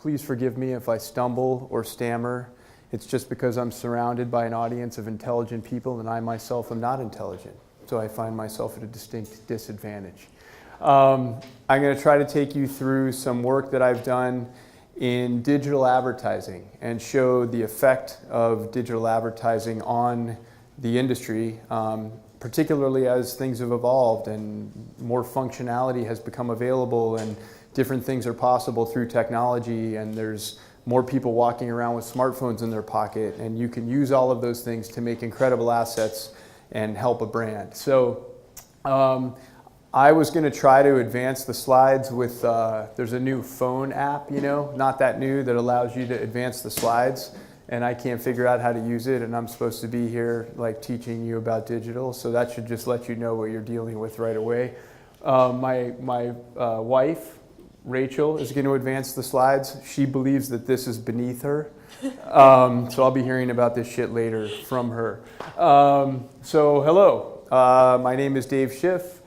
please forgive me if I stumble or stammer. It's just because I'm surrounded by an audience of intelligent people and I myself am not intelligent. So I find myself at a distinct disadvantage. I'm going to try to take you through some work that I've done in digital advertising and show the effect of digital advertising on the industry, particularly as things have evolved and more functionality has become available and different things are possible through technology, and there's more people walking around with smartphones in their pocket, and you can use all of those things to make incredible assets and help a brand. So I was going to try to advance the slides with, there's a new phone app, not that new, that allows you to advance the slides, and I can't figure out how to use it, and I'm supposed to be here like teaching you about digital, so that should just let you know what you're dealing with right away. My wife, Rachel, is going to advance the slides. She believes that this is beneath her, so I'll be hearing about this shit later from her. So hello, my name is Dave Schiff,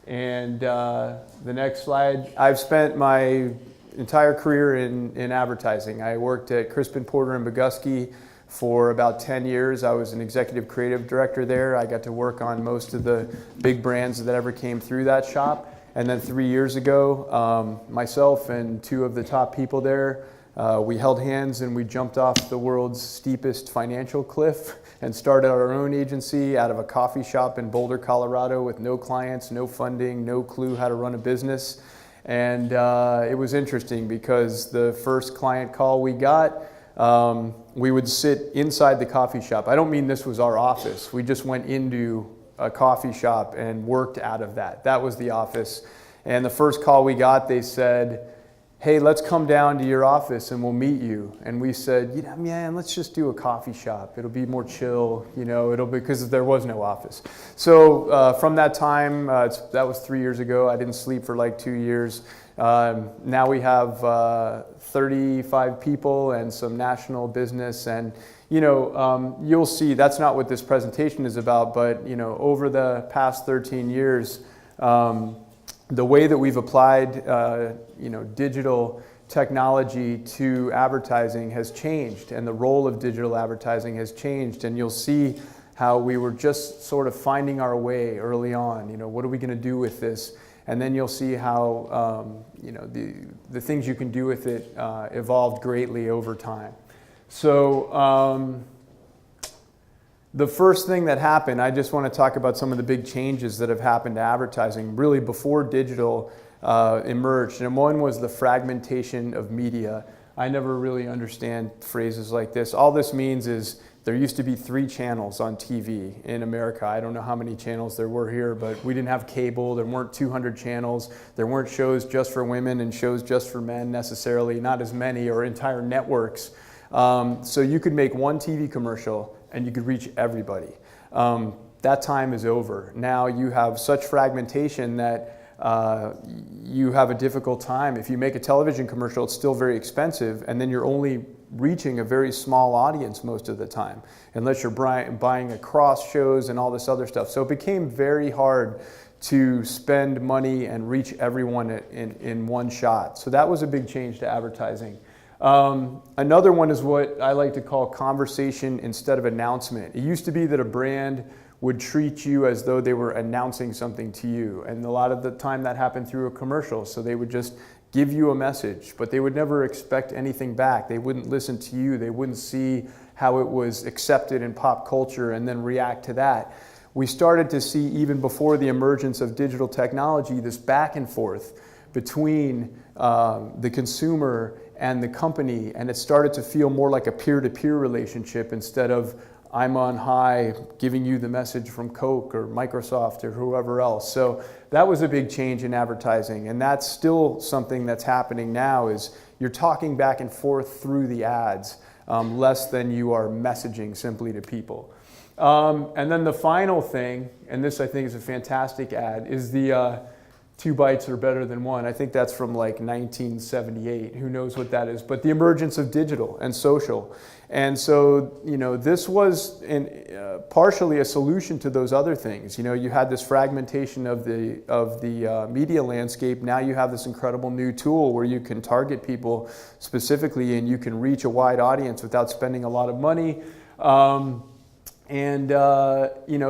and the next slide, I've spent my entire career in advertising. I worked at Crispin Porter and Bogusky for about 10 years. I was an executive creative director there. I got to work on most of the big brands that ever came through that shop. And then 3 years ago, myself and two of the top people there, we held hands and we jumped off the world's steepest financial cliff and started our own agency out of a coffee shop in Boulder, Colorado, with no clients, no funding, no clue how to run a business. And it was interesting because the first client call we got, we would sit inside the coffee shop. I don't mean this was our office. We just went into a coffee shop and worked out of that. That was the office. And the first call we got, they said, hey, let's come down to your office and we'll meet you. And we said, man, let's just do a coffee shop. It'll be more chill, because there was no office. So from that time, that was 3 years ago. I didn't sleep for like 2 years. Now we have 35 people and some national business, and you'll see that's not what this presentation is about, but over the past 13 years, the way that we've applied digital technology to advertising has changed, and the role of digital advertising has changed, and you'll see how we were just sort of finding our way early on. What are we going to do with this? And then you'll see how the things you can do with it evolved greatly over time. So the first thing that happened, I just want to talk about some of the big changes that have happened to advertising really before digital emerged. And one was the fragmentation of media. I never really understand phrases like this. All this means is there used to be 3 channels on TV in America. I don't know how many channels there were here, but we didn't have cable. There weren't 200 channels. There weren't shows just for women and shows just for men necessarily, not as many, or entire networks. So you could make one TV commercial and you could reach everybody. That time is over. Now you have such fragmentation that you have a difficult time. If you make a television commercial, it's still very expensive, and then you're only reaching a very small audience most of the time, unless you're buying across shows and all this other stuff. So it became very hard to spend money and reach everyone in one shot. So that was a big change to advertising. Another one is what I like to call conversation instead of announcement. It used to be that a brand would treat you as though they were announcing something to you, and a lot of the time that happened through a commercial. So they would just give you a message, but they would never expect anything back. They wouldn't listen to you. They wouldn't see how it was accepted in pop culture and then react to that. We started to see, even before the emergence of digital technology, this back and forth between the consumer and the company, and it started to feel more like a peer-to-peer relationship instead of I'm on high giving you the message from Coke or Microsoft or whoever else. So that was a big change in advertising, and that's still something that's happening now, is you're talking back and forth through the ads less than you are messaging simply to people. And then the final thing, and this I think is a fantastic ad, is the 2 bites are better than one. I think that's from like 1978. Who knows what that is? But the emergence of digital and social. And so, this was partially a solution to those other things. You had this fragmentation of the media landscape. Now you have this incredible new tool where you can target people specifically and you can reach a wide audience without spending a lot of money.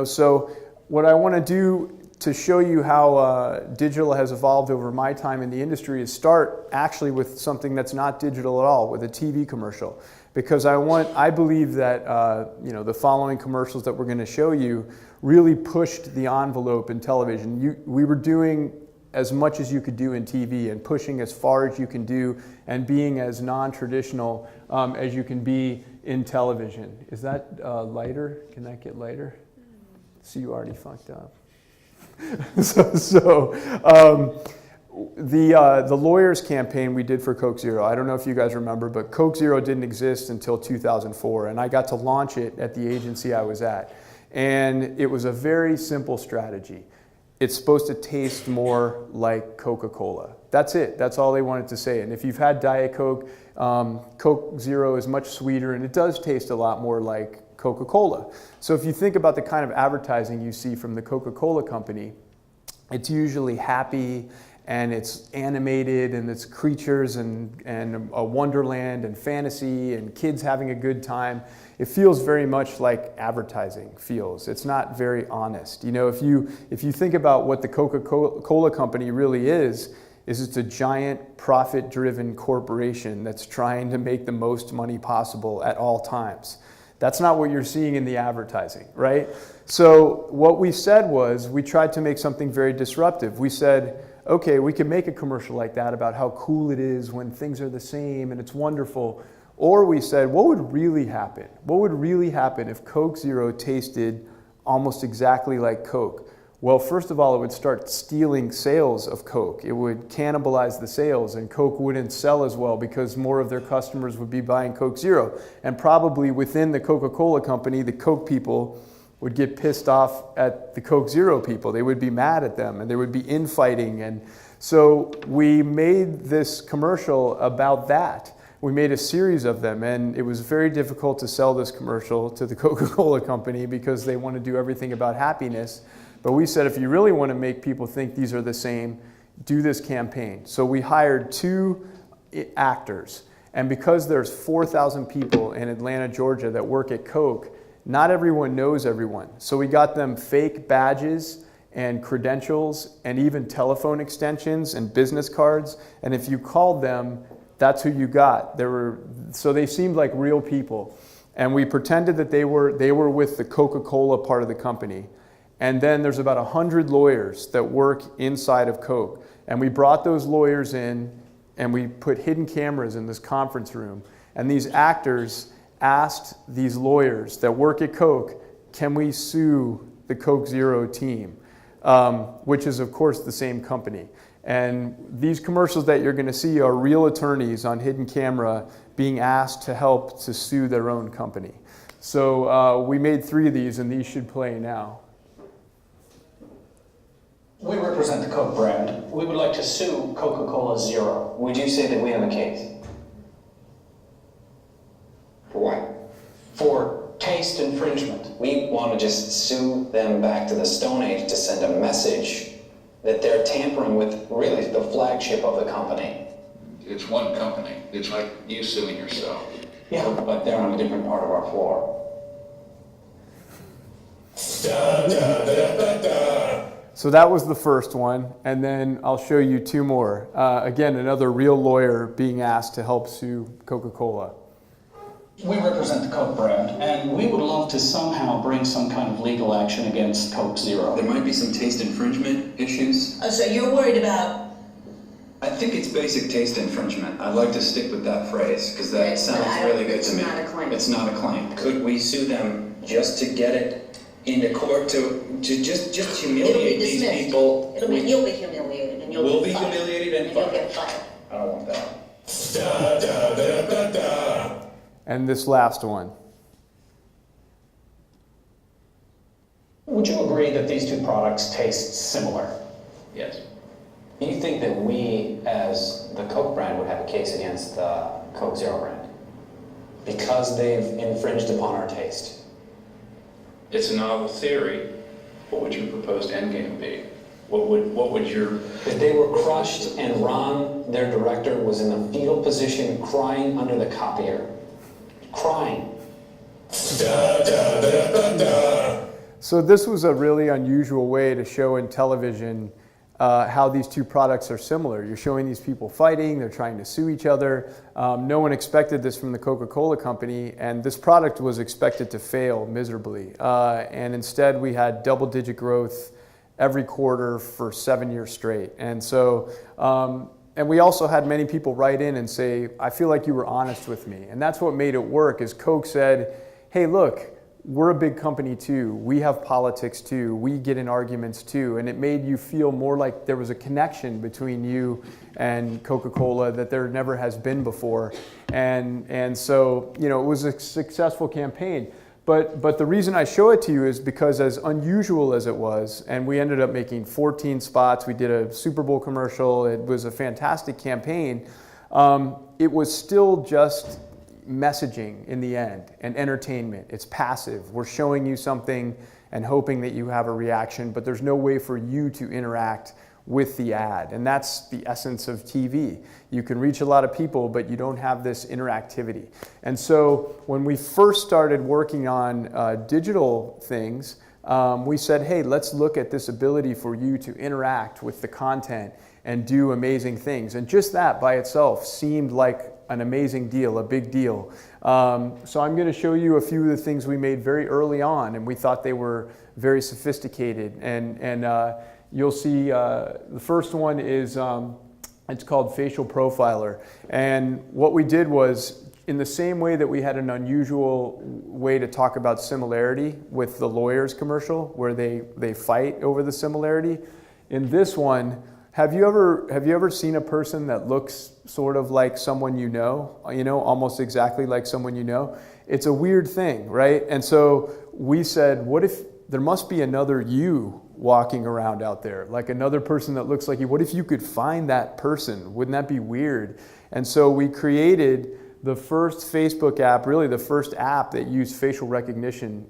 So what I want to do to show you how digital has evolved over my time in the industry is start actually with something that's not digital at all, with a TV commercial. Because I believe that the following commercials that we're going to show you really pushed the envelope in television. We were doing as much as you could do in TV and pushing as far as you can do and being as non-traditional as you can be in television. Is that lighter? Can that get lighter? See, you already fucked up. The lawyers campaign we did for Coke Zero, I don't know if you guys remember, but Coke Zero didn't exist until 2004, and I got to launch it at the agency I was at. And it was a very simple strategy. It's supposed to taste more like Coca-Cola. That's it. That's all they wanted to say. And if you've had Diet Coke, Coke Zero is much sweeter, and it does taste a lot more like Coca-Cola. So if you think about the kind of advertising you see from the Coca-Cola company, it's usually happy and it's animated and it's creatures and a wonderland and fantasy and kids having a good time. It feels very much like advertising feels. It's not very honest. If you think about what the Coca-Cola company really is it's a giant profit-driven corporation that's trying to make the most money possible at all times. That's not what you're seeing in the advertising, right? So what we said was we tried to make something very disruptive. We said, okay, we can make a commercial like that about how cool it is when things are the same and it's wonderful. Or we said, what would really happen? What would really happen if Coke Zero tasted almost exactly like Coke? Well, first of all, it would start stealing sales of Coke. It would cannibalize the sales, and Coke wouldn't sell as well because more of their customers would be buying Coke Zero. And probably within the Coca-Cola company, the Coke people would get pissed off at the Coke Zero people. They would be mad at them, and there would be infighting. And so we made this commercial about that. We made a series of them, and it was very difficult to sell this commercial to the Coca-Cola company because they want to do everything about happiness. But we said, if you really want to make people think these are the same, do this campaign. So we hired 2 actors. And because there's 4,000 people in Atlanta, Georgia that work at Coke, not everyone knows everyone. So we got them fake badges and credentials and even telephone extensions and business cards. And if you called them, that's who you got. So they seemed like real people. And we pretended that they were with the Coca-Cola part of the company. And then there's about 100 lawyers that work inside of Coke. And we brought those lawyers in and we put hidden cameras in this conference room. And these actors asked these lawyers that work at Coke, can we sue the Coke Zero team? Which is, of course, the same company. And these commercials that you're going to see are real attorneys on hidden camera being asked to help to sue their own company. So we made 3 of these, and these should play now. We represent the Coke brand. We would like to sue Coca-Cola Zero. Would you say that we have a case? For what? For taste infringement. We want to just sue them back to the Stone Age to send a message that they're tampering with really the flagship of the company. It's one company. It's like you suing yourself. Yeah, but they're on a different part of our floor. So that was the first one, and then I'll show you 2 more. Again, another real lawyer being asked to help sue Coca-Cola. We represent the Coke brand, and we would love to somehow bring some kind of legal action against Coke Zero. There might be some taste infringement issues. So you're worried about... I think it's basic taste infringement. I'd like to stick with that phrase, because that sounds really good to me. It's not a claim. It's not a claim. Could we sue them just to get it into court to just humiliate these people? You'll be humiliated, and We'll be humiliated and you'll get fired. I don't want that. And this last one. Would you agree that these 2 products taste similar? Yes. Do you think that we, as the Coke brand, would have a case against the Coke Zero brand? Because they've infringed upon our taste? It's a novel theory. What would your proposed endgame be? What would your... That they were crushed and Ron, their director, was in the fetal position crying under the copier. Crying. So this was a really unusual way to show in television how these two products are similar. You're showing these people fighting, they're trying to sue each other. No one expected this from the Coca-Cola company, and this product was expected to fail miserably. And instead we had double-digit growth every quarter for 7 years straight. And so, and we also had many people write in and say, I feel like you were honest with me. And that's what made it work, is Coke said, hey, look, we're a big company too. We have politics too. We get in arguments too. And it made you feel more like there was a connection between you and Coca-Cola that there never has been before. And so, you know, it was a successful campaign. But the reason I show it to you is because, as unusual as it was, and we ended up making 14 spots, we did a Super Bowl commercial, it was a fantastic campaign, it was still just messaging in the end and entertainment. It's passive. We're showing you something and hoping that you have a reaction, but there's no way for you to interact with the ad. And that's the essence of TV. You can reach a lot of people, but you don't have this interactivity. And so when we first started working on digital things, we said, hey, let's look at this ability for you to interact with the content and do amazing things. And just that by itself seemed like an amazing deal, a big deal. So I'm going to show you a few of the things we made very early on, and we thought they were very sophisticated. And you'll see the first one is, it's called Facial Profiler. And what we did was, in the same way that we had an unusual way to talk about similarity with the lawyers commercial, where they fight over the similarity, in this one, have you ever seen a person that looks sort of like someone you know, almost exactly like someone you know? It's a weird thing, right? And so we said, what if there must be another you walking around out there, like another person that looks like you? What if you could find that person? Wouldn't that be weird? And so we created the first Facebook app, really the first app that used facial recognition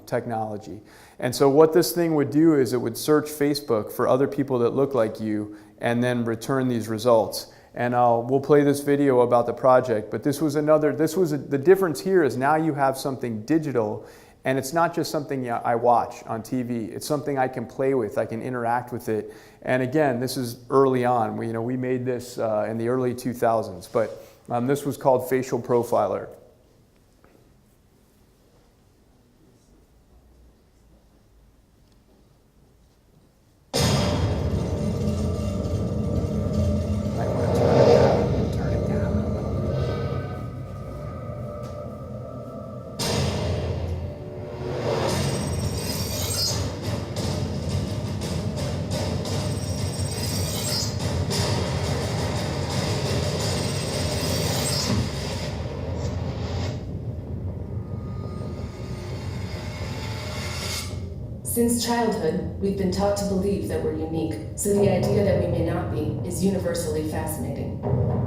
technology. And so what this thing would do is it would search Facebook for other people that look like you and then return these results. And we'll play this video about the project, but the difference here is now you have something digital, and it's not just something I watch on TV. It's something I can play with, I can interact with it. And again, this is early on. We made this in the early 2000s, but this was called Facial Profiler. Since childhood, we've been taught to believe that we're unique, so the idea that we may not be is universally fascinating.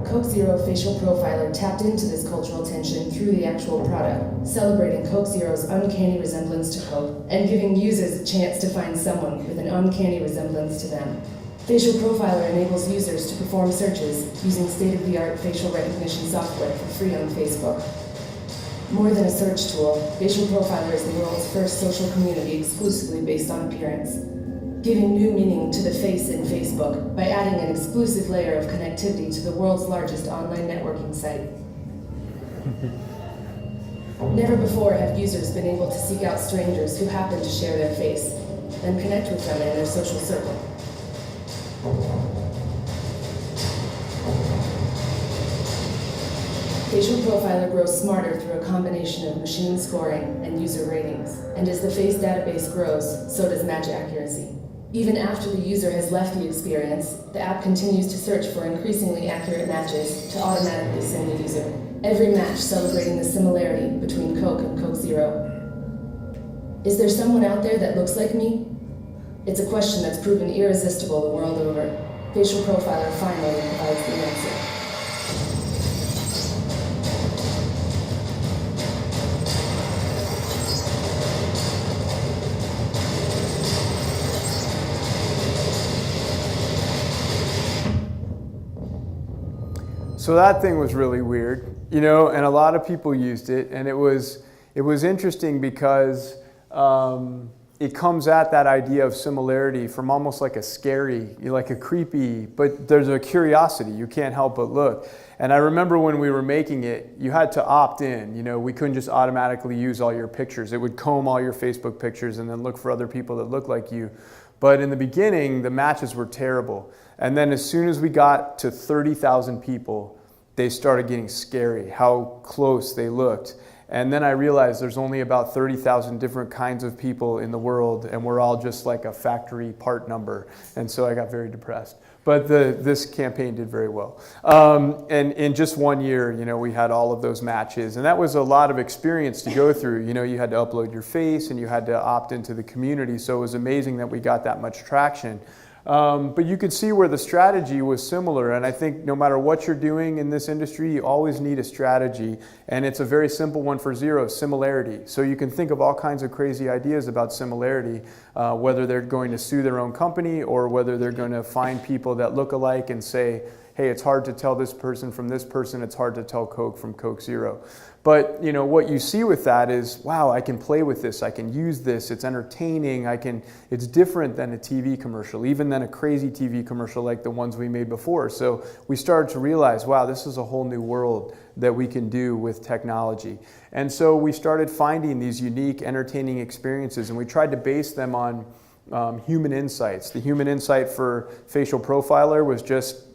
Coke Zero Facial Profiler tapped into this cultural tension through the actual product, celebrating Coke Zero's uncanny resemblance to Coke and giving users a chance to find someone with an uncanny resemblance to them. Facial Profiler enables users to perform searches using state-of-the-art facial recognition software for free on Facebook. More than a search tool, Facial Profiler is the world's first social community exclusively based on appearance, giving new meaning to the face in Facebook by adding an exclusive layer of connectivity to the world's largest online networking site. Never before have users been able to seek out strangers who happen to share their face, and connect with them in their social circle. Facial Profiler grows smarter through a combination of machine scoring and user ratings. And as the face database grows, so does match accuracy. Even after the user has left the experience, the app continues to search for increasingly accurate matches to automatically send the user every match celebrating the similarity between Coke and Coke Zero. Is there someone out there that looks like me? It's a question that's proven irresistible the world over. Facial Profiler finally provides the answer. So that thing was really weird, you know, and a lot of people used it, and it was interesting because it comes at that idea of similarity from almost like a scary, like a creepy, but there's a curiosity. You can't help but look. And I remember when we were making it, you had to opt in. You know, we couldn't just automatically use all your pictures. It would comb all your Facebook pictures and then look for other people that look like you. But in the beginning, the matches were terrible. And then as soon as we got to 30,000 people, they started getting scary, how close they looked. And then I realized there's only about 30,000 different kinds of people in the world, and we're all just like a factory part number. And so I got very depressed. But this campaign did very well. And in just 1 year, you know, we had all of those matches. And that was a lot of experience to go through. You know, you had to upload your face, and you had to opt into the community. So it was amazing that we got that much traction. But you could see where the strategy was similar, and I think no matter what you're doing in this industry, you always need a strategy, and it's a very simple one for zero, similarity. So you can think of all kinds of crazy ideas about similarity, whether they're going to sue their own company or whether they're going to find people that look alike and say, hey, it's hard to tell this person from this person, it's hard to tell Coke from Coke Zero. But you know what you see with that is, wow, I can play with this, I can use this, it's entertaining, it's different than a TV commercial, even than a crazy TV commercial like the ones we made before. So we started to realize, wow, this is a whole new world that we can do with technology. And so we started finding these unique, entertaining experiences, and we tried to base them on human insights. The human insight for Facial Profiler was just,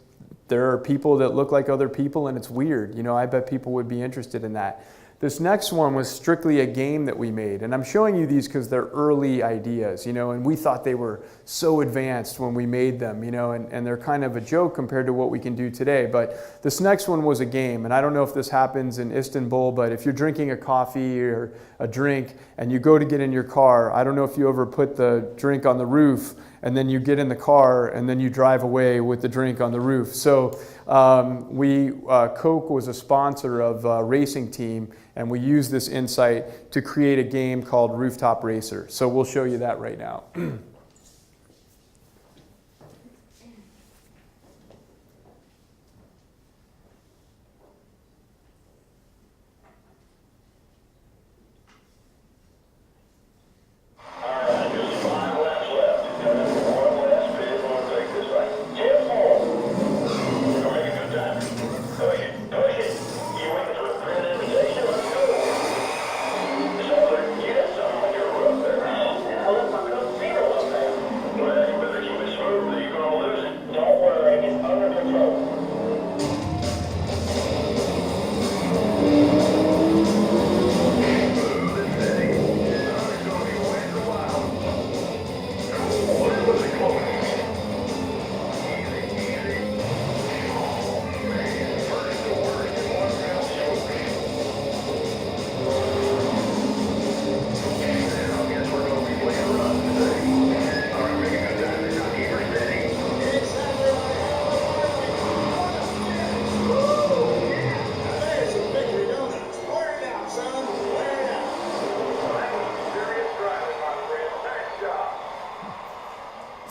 there are people that look like other people and it's weird. You know, I bet people would be interested in that. This next one was strictly a game that we made. And I'm showing you these because they're early ideas, you know, and we thought they were so advanced when we made them, you know, and they're kind of a joke compared to what we can do today. But this next one was a game. And I don't know if this happens in Istanbul, but if you're drinking a coffee or a drink and you go to get in your car, I don't know if you ever put the drink on the roof and then you get in the car and then you drive away with the drink on the roof. So Coke was a sponsor of a racing team, and we used this insight to create a game called Rooftop Racer. So we'll show you that right now.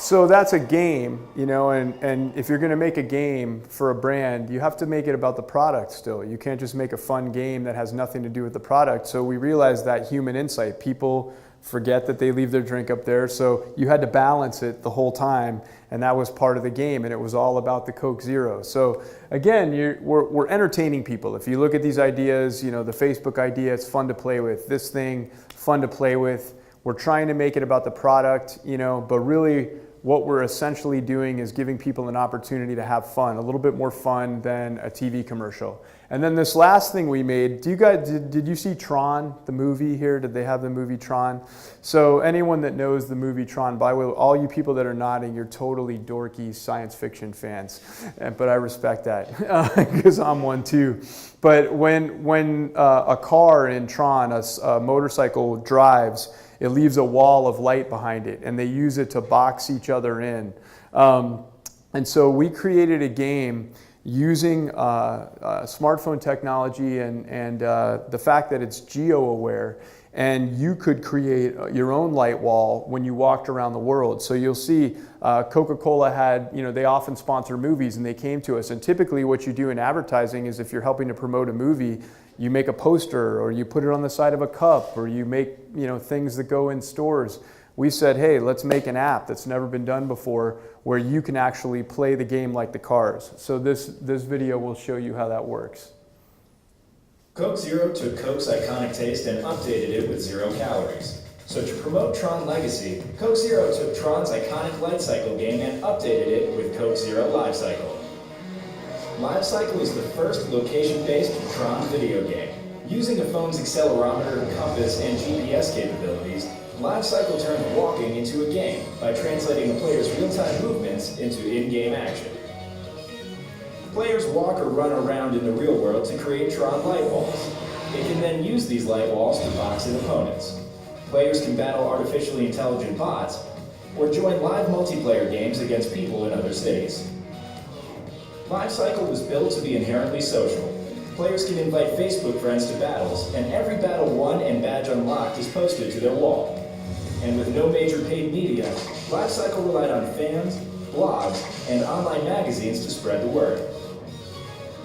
So that's a game, you know, and if you're going to make a game for a brand, you have to make it about the product still. You can't just make a fun game that has nothing to do with the product. So we realized that human insight, people forget that they leave their drink up there. So you had to balance it the whole time, and that was part of the game, and it was all about the Coke Zero. So again, we're entertaining people. If you look at these ideas, you know, the Facebook idea, it's fun to play with. This thing, fun to play with. We're trying to make it about the product, you know, but really what we're essentially doing is giving people an opportunity to have fun, a little bit more fun than a TV commercial. And then this last thing we made, did you see Tron, the movie here? Did they have the movie Tron? So anyone that knows the movie Tron, by the way, all you people that are nodding, you're totally dorky science fiction fans. But I respect that because I'm one too. But when a car in Tron, a motorcycle drives, it leaves a wall of light behind it, and they use it to box each other in. And so we created a game using smartphone technology and the fact that it's geo-aware, and you could create your own light wall when you walked around the world. So you'll see Coca-Cola had, they often sponsor movies, and they came to us. And typically what you do in advertising is if you're helping to promote a movie, you make a poster or you put it on the side of a cup or you make, things that go in stores. We said, hey, let's make an app that's never been done before where you can actually play the game like the cars. So this video will show you how that works. Coke Zero took Coke's iconic taste and updated it with 0 calories. So to promote Tron Legacy, Coke Zero took Tron's iconic Light Cycle game and updated it with Coke Zero Live Cycle. Live Cycle is the first location-based Tron video game. Using a phone's accelerometer, compass, and GPS capabilities, Live Cycle turns walking into a game by translating the player's real-time movements into in-game action. Players walk or run around in the real world to create Tron light walls. They can then use these light walls to box in opponents. Players can battle artificially intelligent bots or join live multiplayer games against people in other cities. Live Cycle was built to be inherently social. Players can invite Facebook friends to battles, and every battle won and badge unlocked is posted to their wall. And with no major paid media, Live Cycle relied on fans, blogs, and online magazines to spread the word.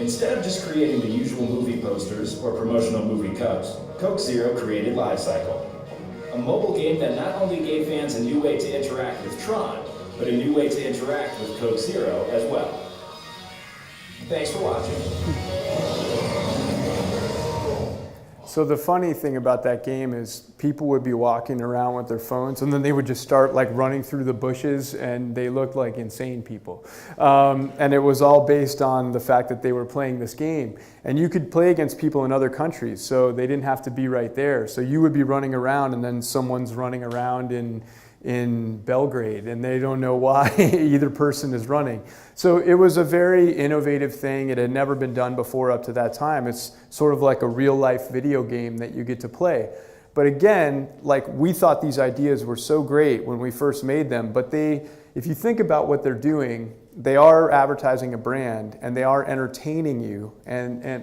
Instead of just creating the usual movie posters or promotional movie cups, Coke Zero created Live Cycle, a mobile game that not only gave fans a new way to interact with Tron, but a new way to interact with Coke Zero as well. Thanks for watching. So the funny thing about that game is people would be walking around with their phones and then they would just start like running through the bushes and they looked like insane people. And it was all based on the fact that they were playing this game. And you could play against people in other countries, so they didn't have to be right there. So you would be running around and then someone's running around in Belgrade and they don't know why either person is running. So it was a very innovative thing. It had never been done before up to that time. It's sort of like a real life video game that you get to play. But again, like we thought these ideas were so great when we first made them, but if you think about what they're doing, they are advertising a brand and they are entertaining you,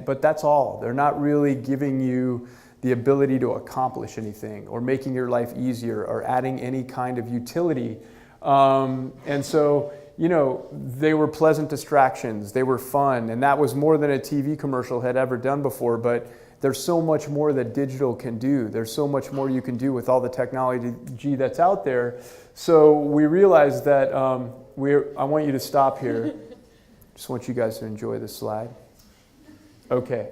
but that's all. They're not really giving you the ability to accomplish anything or making your life easier or adding any kind of utility. And so, they were pleasant distractions, they were fun, and that was more than a TV commercial had ever done before, but there's so much more that digital can do. There's so much more you can do with all the technology that's out there. So we realized that I want you to stop here. Just want you guys to enjoy this slide. Okay.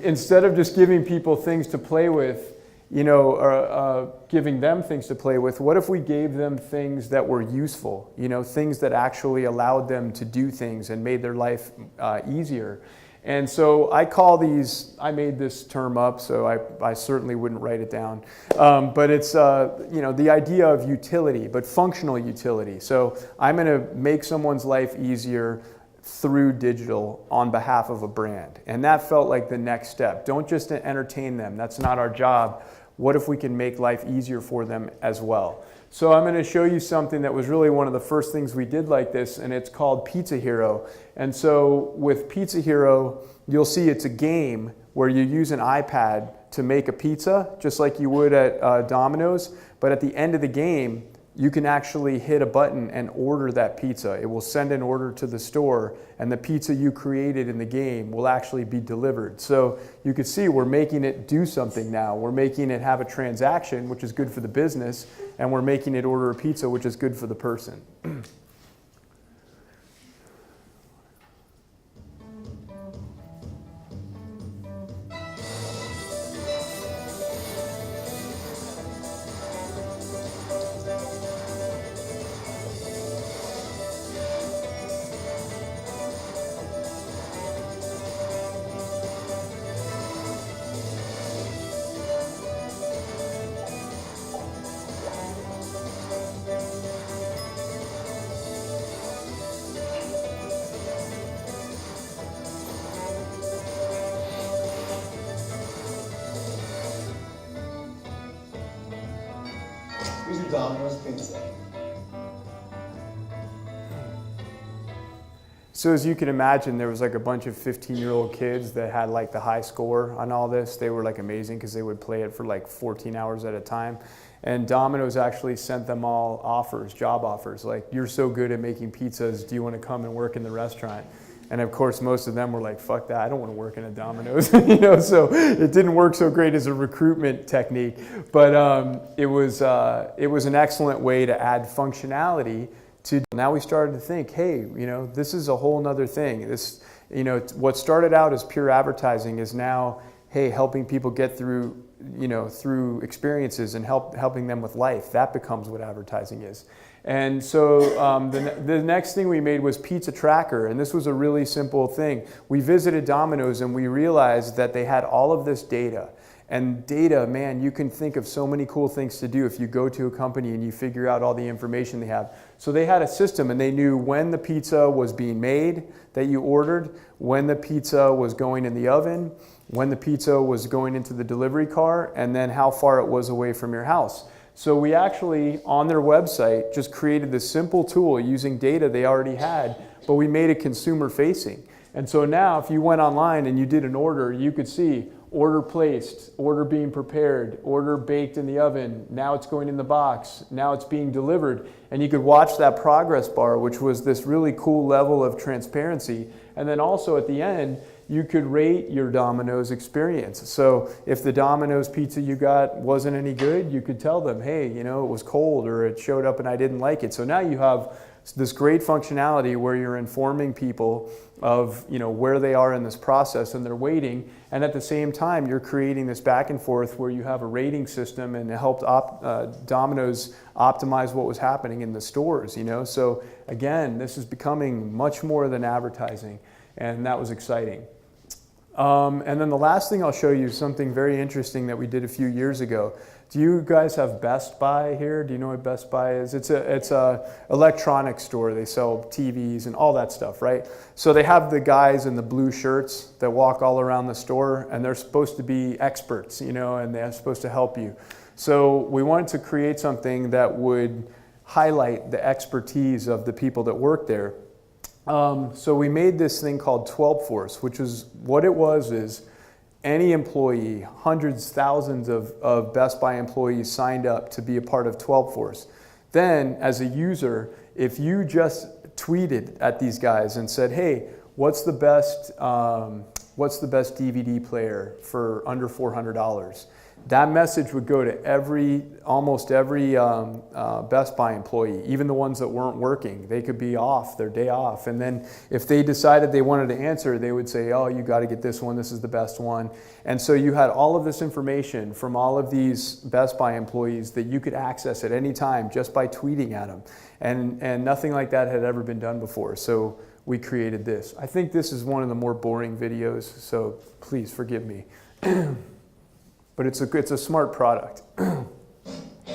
Instead of just giving people things to play with, or giving them things to play with, what if we gave them things that were useful, things that actually allowed them to do things and made their life easier? And so I made this term up, so I certainly wouldn't write it down. But it's, the idea of utility, but functional utility. So I'm going to make someone's life easier through digital on behalf of a brand. And that felt like the next step. Don't just entertain them. That's not our job. What if we can make life easier for them as well? So I'm going to show you something that was really one of the first things we did like this, and it's called Pizza Hero. And so with Pizza Hero, you'll see it's a game where you use an iPad to make a pizza, just like you would at Domino's. But at the end of the game, you can actually hit a button and order that pizza. It will send an order to the store, and the pizza you created in the game will actually be delivered. So you can see we're making it do something now. We're making it have a transaction, which is good for the business, and we're making it order a pizza, which is good for the person. Domino's pizza. So as you can imagine, there was like a bunch of 15-year-old kids that had like the high score on all this. They were like amazing because they would play it for like 14 hours at a time. And Domino's actually sent them all offers, job offers, like, you're so good at making pizzas, do you want to come and work in the restaurant? And of course, most of them were like, fuck that, I don't want to work in a Domino's. So it didn't work so great as a recruitment technique. But it was an excellent way to add functionality to. Now we started to think, hey, this is a whole nother thing. This, what started out as pure advertising is now, hey, helping people get through experiences and helping them with life. That becomes what advertising is. And so the next thing we made was Pizza Tracker, and this was a really simple thing. We visited Domino's and we realized that they had all of this data. And data, man, you can think of so many cool things to do if you go to a company and you figure out all the information they have. So they had a system and they knew when the pizza was being made that you ordered, when the pizza was going in the oven, when the pizza was going into the delivery car, and then how far it was away from your house. So we actually, on their website, just created this simple tool using data they already had, but we made it consumer facing. And so now if you went online and you did an order, you could see order placed, order being prepared, order baked in the oven, now it's going in the box, now it's being delivered. And you could watch that progress bar, which was this really cool level of transparency. And then also at the end, you could rate your Domino's experience. So if the Domino's pizza you got wasn't any good, you could tell them, hey, it was cold or it showed up and I didn't like it. So now you have this great functionality where you're informing people of where they are in this process and they're waiting, and at the same time you're creating this back and forth where you have a rating system, and it helped Domino's optimize what was happening in the stores. So again, this is becoming much more than advertising, and that was exciting. And then the last thing I'll show you is something very interesting that we did a few years ago. Do you guys have Best Buy here? Do you know what Best Buy is? It's a electronics store. They sell TVs and all that stuff, right? So they have the guys in the blue shirts that walk all around the store, and they're supposed to be experts, and they're supposed to help you. So we wanted to create something that would highlight the expertise of the people that work there. So we made this thing called 12 Force, which is what it was is any employee, hundreds, thousands of Best Buy employees signed up to be a part of 12 Force. Then as a user, if you just tweeted at these guys and said, hey, what's the best DVD player for under $400? That message would go to almost every Best Buy employee, even the ones that weren't working. They could be off, their day off. And then if they decided they wanted to answer, they would say, oh, you got to get this one, this is the best one. And so you had all of this information from all of these Best Buy employees that you could access at any time just by tweeting at them. And nothing like that had ever been done before. So we created this. I think this is one of the more boring videos, so please forgive me. But it's a smart product.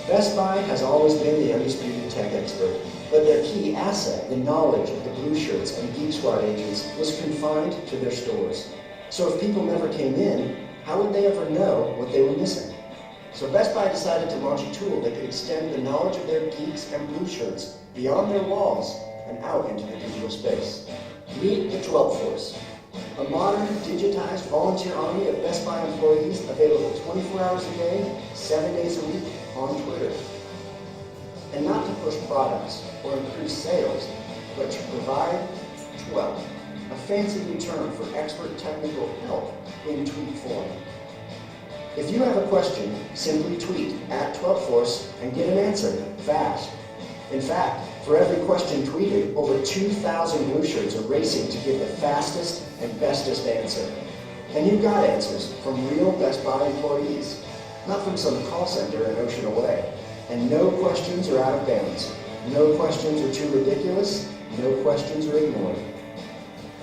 Best Buy has always been the undisputed tech expert, but their key asset, the knowledge of the Blue Shirts and Geek Squad agents, was confined to their stores. So if people never came in, how would they ever know what they were missing? So Best Buy decided to launch a tool that could extend the knowledge of their geeks and Blue Shirts beyond their walls and out into the digital space. Meet the 12 Force, a modern, digitized volunteer army of Best Buy employees available 24 hours a day, 7 days a week on Twitter. And not to push products or increase sales, but to provide 12, a fancy new term for expert technical help in tweet form. If you have a question, simply tweet at 12Force and get an answer fast. In fact, for every question tweeted, over 2,000 Blue Shirts are racing to give the fastest and bestest answer. And you got answers from real Best Buy employees, not from some call center an ocean away. And no questions are out of bounds. No questions are too ridiculous. No questions are ignored.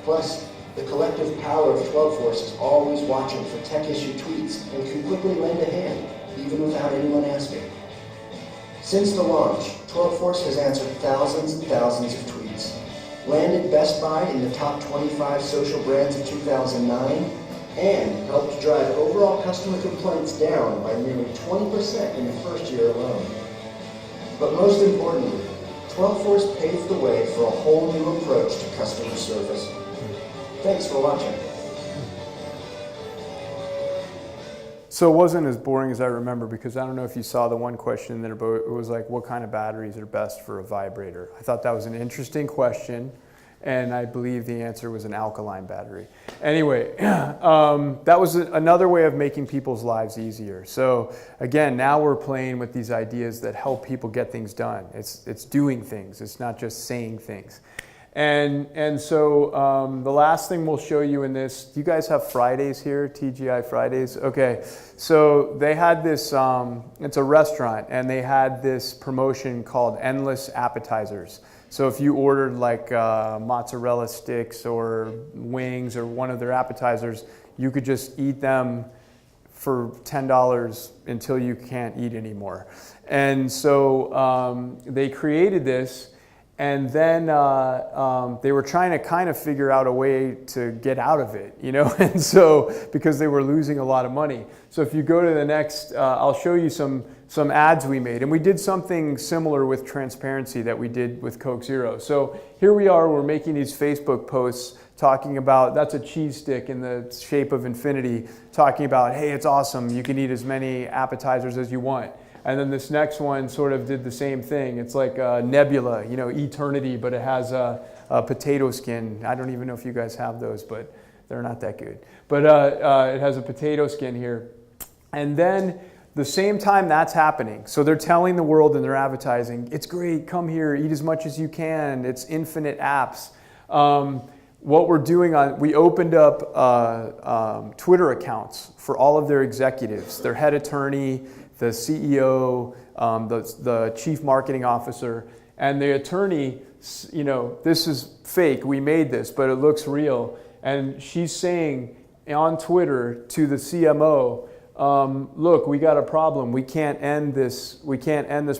Plus, the collective power of 12 Force is always watching for tech issue tweets and can quickly lend a hand, even without anyone asking. Since the launch, 12 Force has answered thousands and thousands of tweets, landed Best Buy in the top 25 social brands in 2009, and helped drive overall customer complaints down by nearly 20% in the first year alone. But most importantly, 12 Force paved the way for a whole new approach to customer service. Thanks for watching. So it wasn't as boring as I remember, because I don't know if you saw the one question in there, but it was like, what kind of batteries are best for a vibrator? I thought that was an interesting question, and I believe the answer was an alkaline battery. Anyway, that was another way of making people's lives easier. So again, now we're playing with these ideas that help people get things done. It's doing things. It's not just saying things. And so the last thing we'll show you in this, do you guys have Fridays here, TGI Fridays? Okay, so they had this, it's a restaurant, and they had this promotion called Endless Appetizers. So if you ordered like mozzarella sticks or wings or one of their appetizers, you could just eat them for $10 until you can't eat anymore. And so they created this. And then they were trying to kind of figure out a way to get out of it, you know, and so because they were losing a lot of money. So if you go to the next, I'll show you some ads we made. And we did something similar with transparency that we did with Coke Zero. So here we are, we're making these Facebook posts talking about, that's a cheese stick in the shape of infinity, talking about, hey, it's awesome, you can eat as many appetizers as you want. And then this next one sort of did the same thing. It's like a nebula, you know, eternity, but it has a potato skin. I don't even know if you guys have those, but they're not that good. But it has a potato skin here. And then the same time that's happening, so they're telling the world in their advertising, it's great, come here, eat as much as you can, it's infinite apps. What we're doing we opened up Twitter accounts for all of their executives, their head attorney, the CEO, the chief marketing officer, and the attorney, you know, this is fake, we made this, but it looks real. And she's saying on Twitter to the CMO, look, we got a problem. We can't end this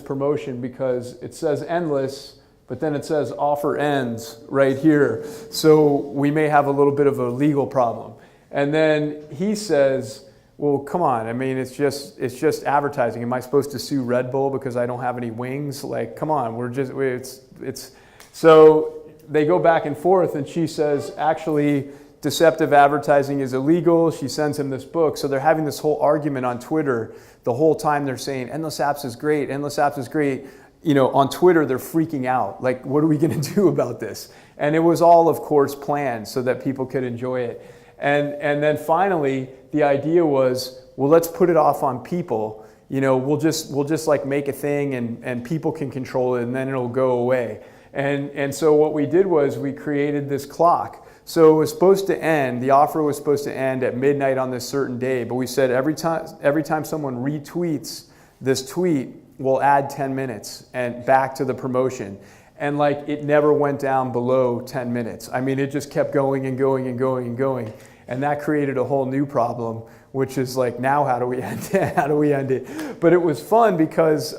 promotion because it says endless, but then it says offer ends right here. So we may have a little bit of a legal problem. And then he says, well, come on. I mean, it's just advertising. Am I supposed to sue Red Bull because I don't have any wings? Like, come on. It's. So they go back and forth, and she says, actually, deceptive advertising is illegal. She sends him this book. So they're having this whole argument on Twitter the whole time. They're saying, Endless Apps is great. Endless Apps is great. You know, on Twitter, they're freaking out. Like, what are we going to do about this? And it was all, of course, planned so that people could enjoy it. And then finally, the idea was, well, let's put it off on people. You know, we'll just like make a thing and people can control it and then it'll go away. And so what we did was we created this clock. So it was supposed to end, the offer was supposed to end at midnight on this certain day, but we said every time someone retweets this tweet, we'll add 10 minutes and back to the promotion. And like it never went down below 10 minutes. I mean, it just kept going and going and going and going. And that created a whole new problem, which is like, now how do we end it? How do we end it? But it was fun because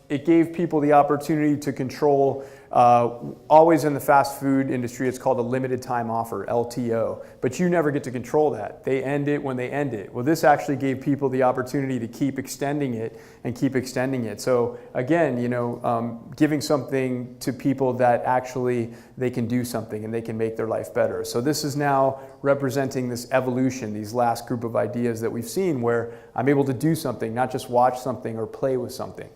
it gave people the opportunity to control, always in the fast food industry, it's called a limited time offer, LTO. But you never get to control that. They end it when they end it. Well, this actually gave people the opportunity to keep extending it and keep extending it. So again, you know, giving something to people that actually they can do something and they can make their life better. So this is now representing this evolution, these last group of ideas that we've seen where I'm able to do something, not just watch something or play with something.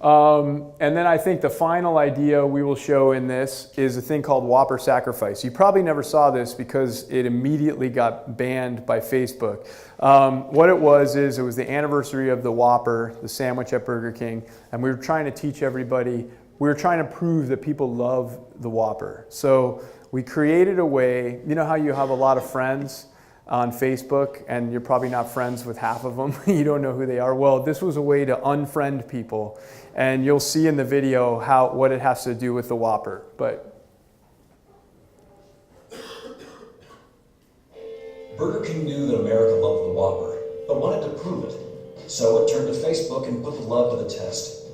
And then I think the final idea we will show in this is a thing called Whopper Sacrifice. You probably never saw this because it immediately got banned by Facebook. What it was the anniversary of the Whopper, the sandwich at Burger King, and we were trying to teach everybody, we were trying to prove that people love the Whopper. So we created a way, you know how you have a lot of friends on Facebook and you're probably not friends with half of them, you don't know who they are. Well, this was a way to unfriend people, and you'll see in the video what it has to do with the Whopper. But Burger King knew that America loved the Whopper, but wanted to prove it. So it turned to Facebook and put the love to the test.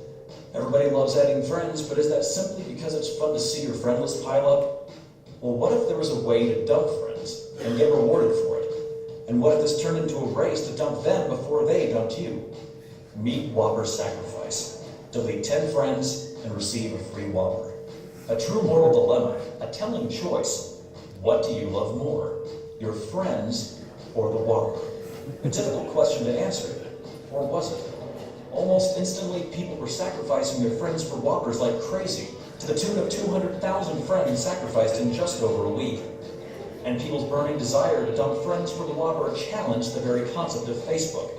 Everybody loves adding friends, but is that simply because it's fun to see your friend list pile up? Well, what if there was a way to dump friends and get rewarded for it? And what if this turned into a race to dump them before they dumped you? Meet Whopper Sacrifice. delete 10 friends, and receive a free Whopper. A true moral dilemma, a telling choice. What do you love more, your friends or the Whopper? A difficult question to answer, or was it? Almost instantly, people were sacrificing their friends for Whoppers like crazy, to the tune of 200,000 friends sacrificed in just over a week. And people's burning desire to dump friends for the Whopper challenged the very concept of Facebook.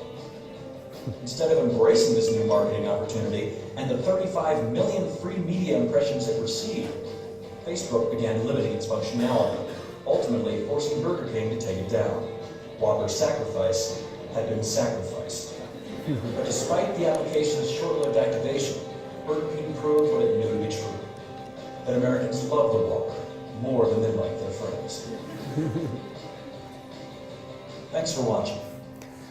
Instead of embracing this new marketing opportunity and the 35 million free media impressions it received, Facebook began limiting its functionality, ultimately forcing Burger King to take it down. Whopper's sacrifice had been sacrificed. But despite the application's short-lived activation, Burger King proved what it knew to be true, that Americans love the Whopper more than they like their friends. Thanks for watching.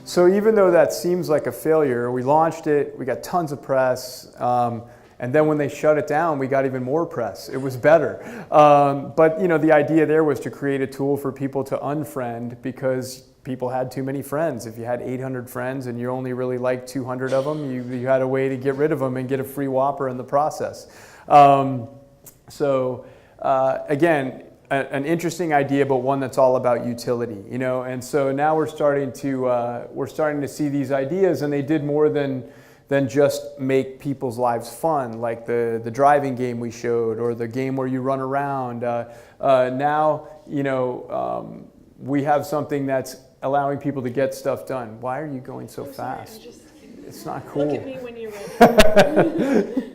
So even though that seems like a failure, we launched it, we got tons of press, and then when they shut it down, we got even more press. It was better. But you know, the idea there was to create a tool for people to unfriend because people had too many friends. If you had 800 friends and you only really liked 200 of them, you had a way to get rid of them and get a free Whopper in the process. Again, an interesting idea, but one that's all about utility, you know. And so now we're starting to see these ideas, and they did more than just make people's lives fun, like the driving game we showed, or the game where you run around. Now, you know, we have something that's allowing people to get stuff done. Why are you going so fast? It's not cool. Look at me when you're ready.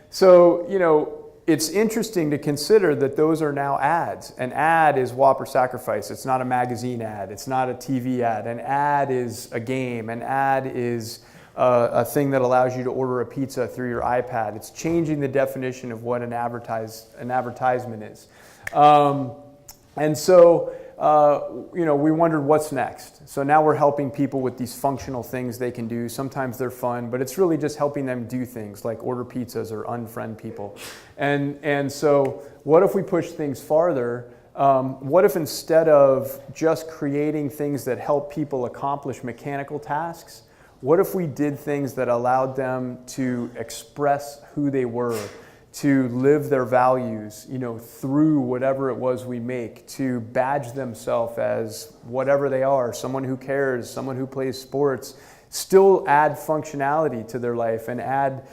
So, you know, it's interesting to consider that those are now ads. An ad is Whopper sacrifice. It's not a magazine ad. It's not a TV ad. An ad is a game. An ad is a thing that allows you to order a pizza through your iPad. It's changing the definition of what an advertisement is. And so, you know, we wondered what's next. So now we're helping people with these functional things they can do. Sometimes they're fun, but it's really just helping them do things like order pizzas or unfriend people. And so what if we push things farther? What if instead of just creating things that help people accomplish mechanical tasks, what if we did things that allowed them to express who they were, to live their values, you know, through whatever it was we make, to badge themselves as whatever they are, someone who cares, someone who plays sports, still add functionality to their life and add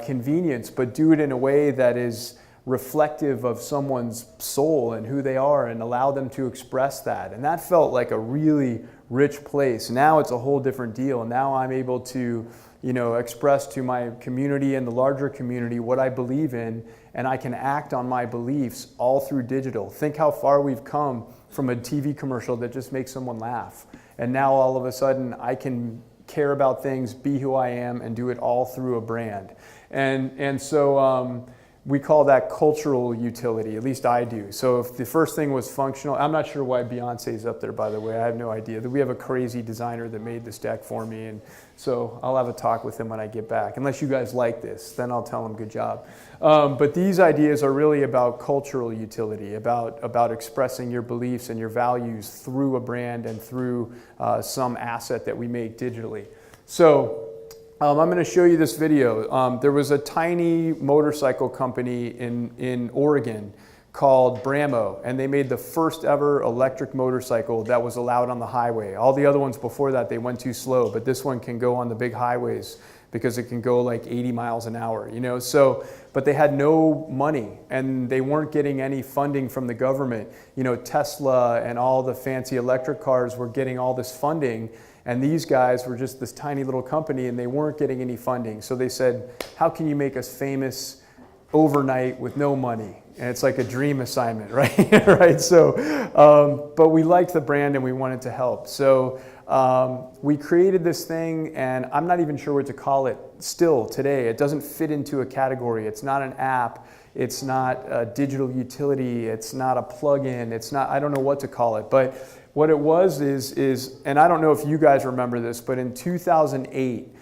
convenience, but do it in a way that is reflective of someone's soul and who they are, and allow them to express that. And that felt like a really rich place. Now it's a whole different deal. Now I'm able to, you know, express to my community and the larger community what I believe in, and I can act on my beliefs all through digital. Think how far we've come from a TV commercial that just makes someone laugh. And now all of a sudden I can care about things, be who I am, and do it all through a brand. And so we call that cultural utility, at least I do. So if the first thing was functional, I'm not sure why Beyonce's up there, by the way. I have no idea. We have a crazy designer that made this deck for me, and so I'll have a talk with him when I get back. Unless you guys like this, then I'll tell him good job. But these ideas are really about cultural utility, about expressing your beliefs and your values through a brand and through some asset that we make digitally. So I'm going to show you this video. There was a tiny motorcycle company in Oregon called Bramo, and they made the first ever electric motorcycle that was allowed on the highway. All the other ones before that, they went too slow, but this one can go on the big highways because it can go like 80 miles an hour, you know. So, but they had no money, and they weren't getting any funding from the government. You know, Tesla and all the fancy electric cars were getting all this funding, and these guys were just this tiny little company, and they weren't getting any funding. So they said, how can you make us famous overnight with no money? And it's like a dream assignment, right? Right. So, but we liked the brand and we wanted to help. So we created this thing, and I'm not even sure what to call it still today. It doesn't fit into a category. It's not an app. It's not a digital utility. It's not a plugin. It's not, I don't know what to call it. But what it was is, and I don't know if you guys remember this, but in 2008,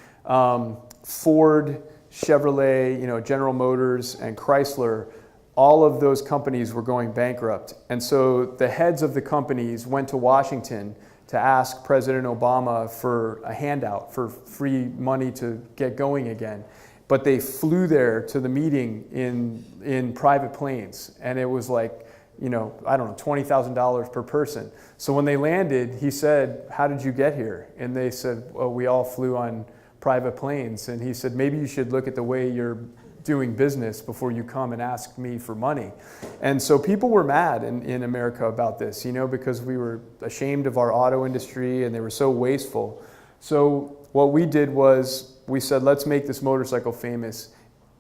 Ford, Chevrolet, you know, General Motors, and Chrysler, all of those companies were going bankrupt. And so the heads of the companies went to Washington to ask President Obama for a handout, for free money to get going again. but they flew there to the meeting in private planes, and it was like, I don't know, $20,000 per person. So when they landed, he said, "How did you get here?" And they said, "Well, we all flew on private planes." And he said, "Maybe you should look at the way you're doing business before you come and ask me for money." And so people were mad in America about this, because we were ashamed of our auto industry and they were so wasteful. So what we did was we said, let's make this motorcycle famous.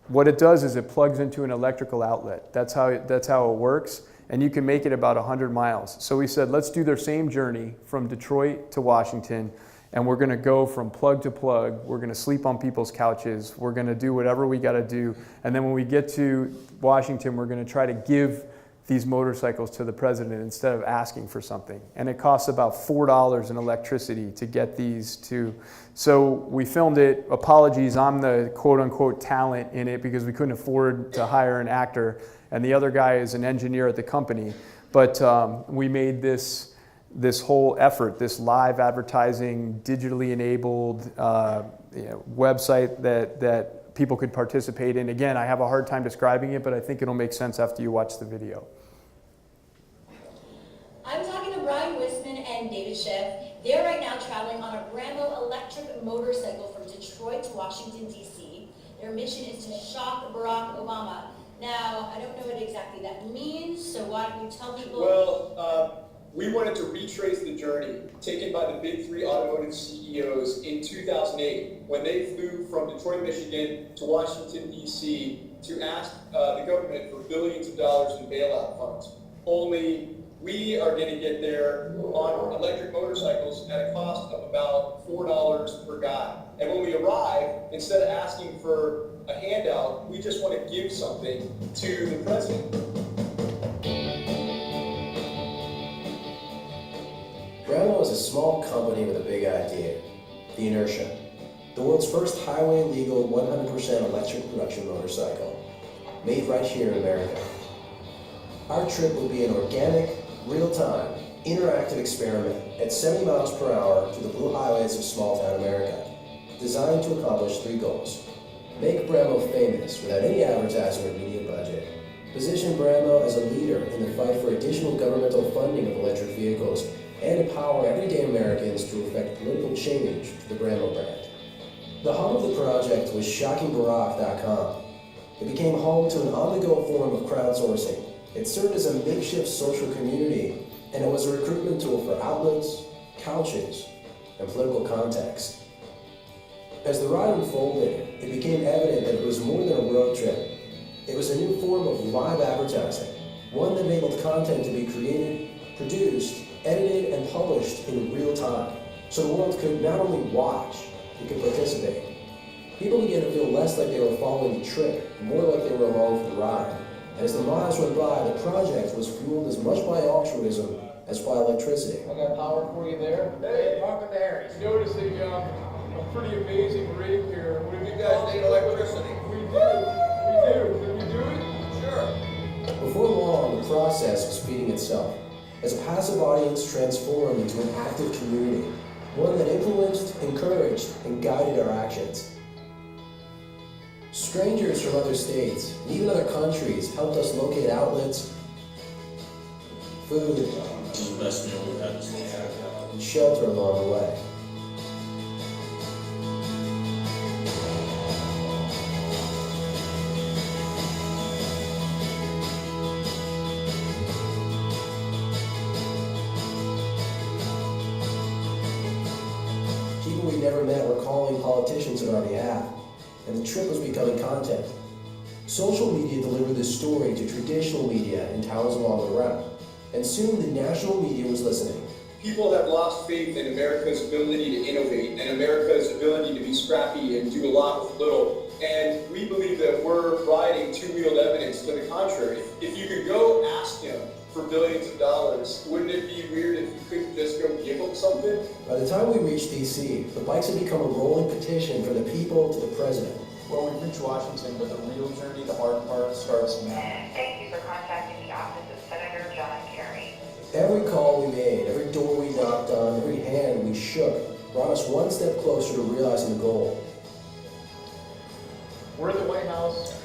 What it does is it plugs into an electrical outlet. That's how it works. And you can make it about 100 miles. So we said, let's do their same journey from Detroit to Washington. And we're going to go from plug to plug. We're going to sleep on people's couches. We're going to do whatever we got to do. And then when we get to Washington, we're going to try to give these motorcycles to the president instead of asking for something. And it costs about $4 in electricity to get these to. So we filmed it. Apologies, I'm the quote unquote talent in it because we couldn't afford to hire an actor. And the other guy is an engineer at the company. But we made this whole effort, this live advertising, digitally enabled website that people could participate in. Again, I have a hard time describing it, but I think it'll make sense after you watch the video. I'm talking to Brian Wisman and David Schiff. They're right now traveling on a Brembo electric motorcycle from Detroit to Washington, D.C. Their mission is to shock Barack Obama. Now, I don't know what exactly that means, so why don't you tell people? Well, we wanted to retrace the journey taken by the big three automotive CEOs in 2008 when they flew from Detroit, Michigan to Washington, D.C. to ask the government for billions of dollars in bailout funds. Only we are going to get there on electric motorcycles at a cost of about $4 per guy. And when we arrive, instead of asking for a handout, we just want to give something to the president. Brembo is a small company with a big idea, the Inertia, the world's first highway-legal 100% electric production motorcycle, made right here in America. Our trip will be an organic, real-time, interactive experiment at 70 miles per hour through the blue highways of small-town America, designed to accomplish 3 goals. Make Brembo famous without any advertising or media budget. Position Brembo as a leader in the fight for additional governmental funding of electric vehicles and empower everyday Americans to effect political change to the Brembo brand. The hub of the project was ShockingBarack.com. It became home to an on-the-go form of crowdsourcing. It served as a makeshift social community, and it was a recruitment tool for outlets, couches, and political context. As the ride unfolded, it became evident that it was more than a road trip. It was a new form of live advertising, one that enabled content to be created, produced, edited, and published in real time, so the world could not only watch, it could participate. People began to feel less like they were following the trip, more like they were along for the ride. And as the miles went by, the project was fueled as much by altruism as by electricity. I got power for you there. Hey, talking to Harry. Noticing a pretty amazing rig here. What do you guys need electricity? We do. Can we do it? Sure. Before long, the process was feeding itself, as a passive audience transformed into an active community, one that influenced, encouraged, and guided our actions. Strangers from other states, and even other countries, helped us locate outlets, food, and shelter along the way. People we never met were calling politicians on our behalf, and the trip was becoming content. Social media delivered this story to traditional media in towns along the route, and soon the national media was listening. People have lost faith in America's ability to innovate and America's ability to be scrappy and do a lot with little. And we believe that we're providing two-wheeled evidence to the contrary. If you could go ask him for billions of dollars, wouldn't it be weird if you couldn't just go give him something? By the time we reached DC, the bikes had become a rolling petition from the people to the president. Well, we've reached Washington, but the real journey, the hard part, starts now. Thank you for contacting the office of Senator John Kerry. Every call we made, every door we knocked on, every hand we shook brought us one step closer to realizing the goal. We're at the White House.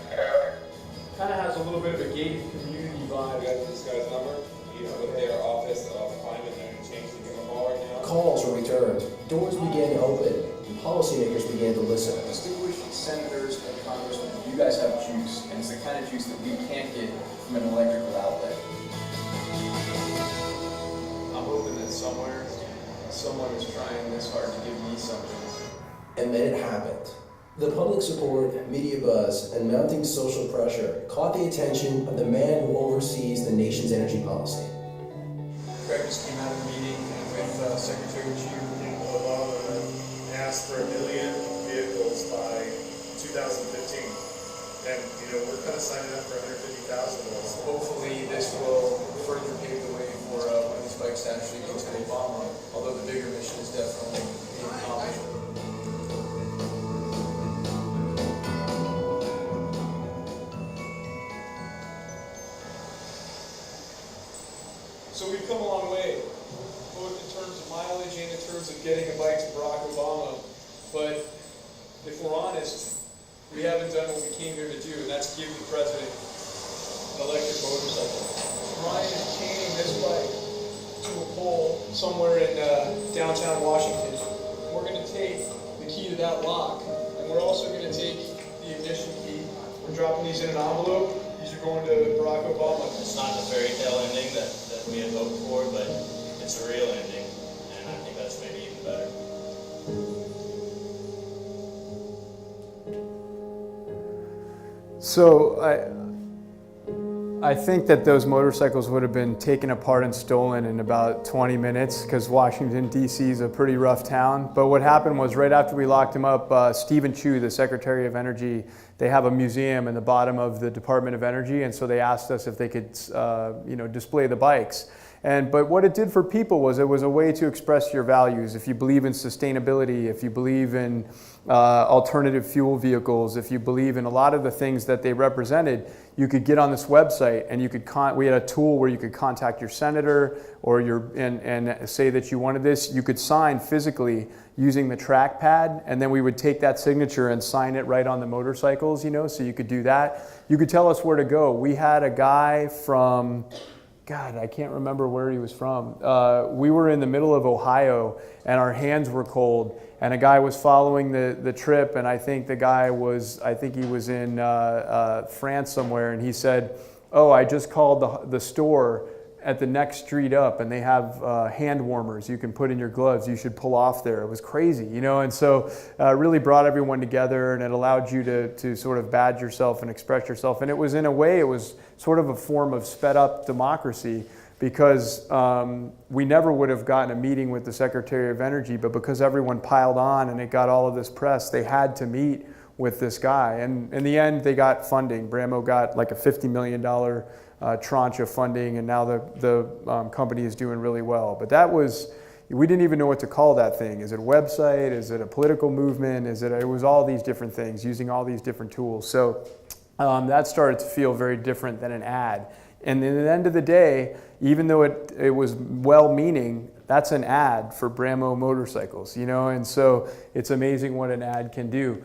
Kind of has a little bit of a gated community vibe. You got this guy's number? You know, with their office of climate and change to give a call right now. Calls were returned, doors began to open, and policymakers began to listen. Distinguished senators and congressmen, you guys have juice, and it's the kind of juice that we can't get from an electrical outlet. I'm hoping that somewhere, someone is trying this hard to give me something. And then it happened. The public support, media buzz, and mounting social pressure caught the attention of the man who oversees the nation's energy policy. Greg just came out of the meeting with Secretary Chu. Obama asked for 1 million vehicles by 2015. And, we're kind of signing up for 150,000 of those. Hopefully this will further pave the way for when these bikes actually go to Obama, although the bigger mission is definitely being accomplished. So we've come a long way, both in terms of mileage and in terms of getting a bike to Barack Obama. But if we're honest, we haven't done what we came here to do, and that's give the president an electric motorcycle. Ryan is chaining this bike to a pole somewhere in downtown Washington. We're going to take the key to that lock, and we're also going to take the ignition key. We're dropping these in an envelope. These are going to Barack Obama. It's not the fairy tale ending that we had hoped for, but it's a real ending, and I think that's maybe even better. So I think that those motorcycles would have been taken apart and stolen in about 20 minutes because Washington, D.C. is a pretty rough town. But what happened was right after we locked him up, Stephen Chu, the Secretary of Energy, they have a museum in the bottom of the Department of Energy, and so they asked us if they could display the bikes. But what it did for people was it was a way to express your values. If you believe in sustainability, if you believe in alternative fuel vehicles, if you believe in a lot of the things that they represented, you could get on this website and you could we had a tool where you could contact your senator or and say that you wanted this. You could sign physically using the trackpad, and then we would take that signature and sign it right on the motorcycles, so you could do that. You could tell us where to go. We had a guy from, God, I can't remember where he was from. We were in the middle of Ohio and our hands were cold, and a guy was following the trip, and I think he was in France somewhere, and he said, oh, I just called the store at the next street up, and they have hand warmers you can put in your gloves. You should pull off there. It was crazy, and so really brought everyone together, and it allowed you to sort of badge yourself and express yourself. And it was, in a way, it was sort of a form of sped up democracy, because we never would have gotten a meeting with the Secretary of Energy, but because everyone piled on and it got all of this press, they had to meet with this guy. And in the end, they got funding. Bramo got like a $50 million tranche of funding, and now the company is doing really well. But we didn't even know what to call that thing. Is it a website? Is it a political movement? It was all these different things, using all these different tools. So that started to feel very different than an ad. And at the end of the day, even though it was well-meaning, that's an ad for Bramo motorcycles, and so it's amazing what an ad can do.